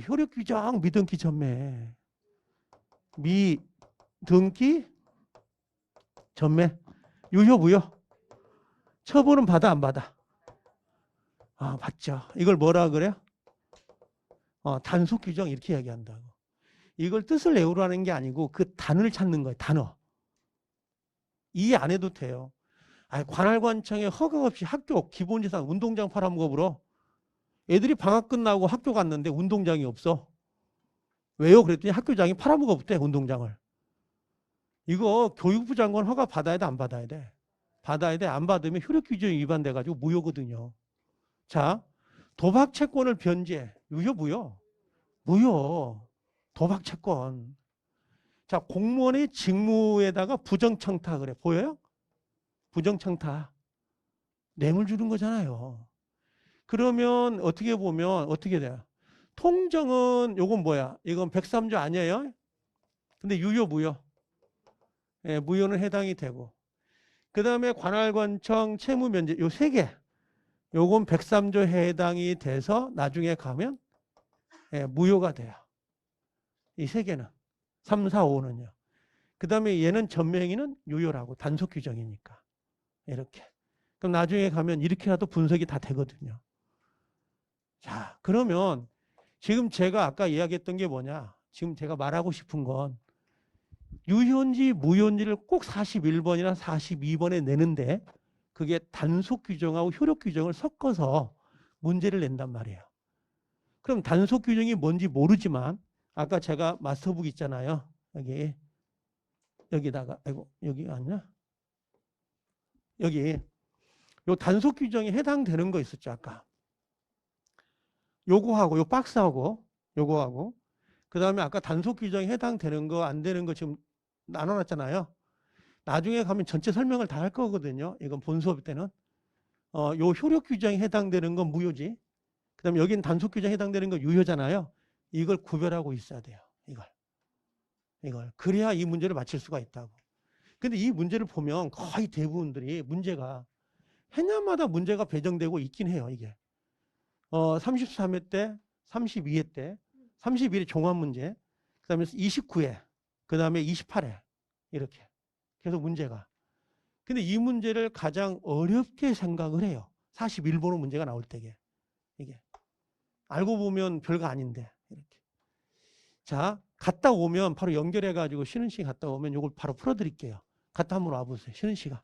효력 규정 미등기 전매. 미등기 전매. 유효, 무효. 처분은 받아, 안 받아? 받죠. 이걸 뭐라 그래요? 단속 규정 이렇게 이야기한다고. 이걸 뜻을 외우라는 게 아니고 그 단어를 찾는 거예요. 단어. 이해 안 해도 돼요. 관할관청에 허가 없이 학교 기본재산 운동장 팔아먹어버려. 애들이 방학 끝나고 학교 갔는데 운동장이 없어. 왜요? 그랬더니 학교장이 팔아먹어봤대, 운동장을. 이거 교육부 장관 허가 받아야 돼, 안 받아야 돼? 받아야 돼. 안 받으면 효력 규정이 위반돼가지고 무효거든요. 자, 도박 채권을 변제. 유효, 무효? 무효. 도박 채권. 자, 공무원의 직무에다가 부정청탁 그래. 보여요? 부정청탁. 뇌물 주는 거잖아요. 그러면 어떻게 보면 어떻게 돼요? 통정은 요건 뭐야? 이건 103조 아니에요? 근데 유효, 무효? 예, 무효는 해당이 되고. 그 다음에 관할관청 채무면제 요 3개. 요건 103조 해당이 돼서 나중에 가면 무효가 돼요. 이 3개는. 3, 4, 5는요. 그 다음에 얘는 전매행위는 유효라고 단속 규정이니까. 이렇게. 그럼 나중에 가면 이렇게라도 분석이 다 되거든요. 자, 그러면 지금 제가 아까 이야기했던 게 뭐냐? 지금 제가 말하고 싶은 건 유효인지 무효인지를 꼭 41번이나 42번에 내는데 그게 단속 규정하고 효력 규정을 섞어서 문제를 낸단 말이에요. 그럼 단속 규정이 뭔지 모르지만 아까 제가 마스터북 있잖아요. 여기다가 아이고 여기 아니야? 여기 요 단속 규정에 해당되는 거 있었죠 아까. 요거하고 요 박스하고 요거하고 그다음에 아까 단속 규정에 해당되는 거 안 되는 거 지금 나눠놨잖아요. 나중에 가면 전체 설명을 다 할 거거든요. 이건 본 수업 때는 요 효력 규정에 해당되는 건 무효지. 그다음에 여기는 단속 규정에 해당되는 건 유효잖아요. 이걸 구별하고 있어야 돼요. 이걸 그래야 이 문제를 맞힐 수가 있다고. 근데 이 문제를 보면 거의 대부분들이 문제가 해년마다 문제가 배정되고 있긴 해요. 이게 33회 때, 32회 때, 31회 종합 문제, 그다음에 29회, 그다음에 28회 이렇게 계속 문제가. 근데 이 문제를 가장 어렵게 생각을 해요. 41번호 문제가 나올 때게 이게 알고 보면 별거 아닌데 이렇게. 자, 갔다 오면 바로 연결해 가지고 쉬는 시간 갔다 오면 이걸 바로 풀어드릴게요. 갔다 한번 와보세요. 쉬는 시간.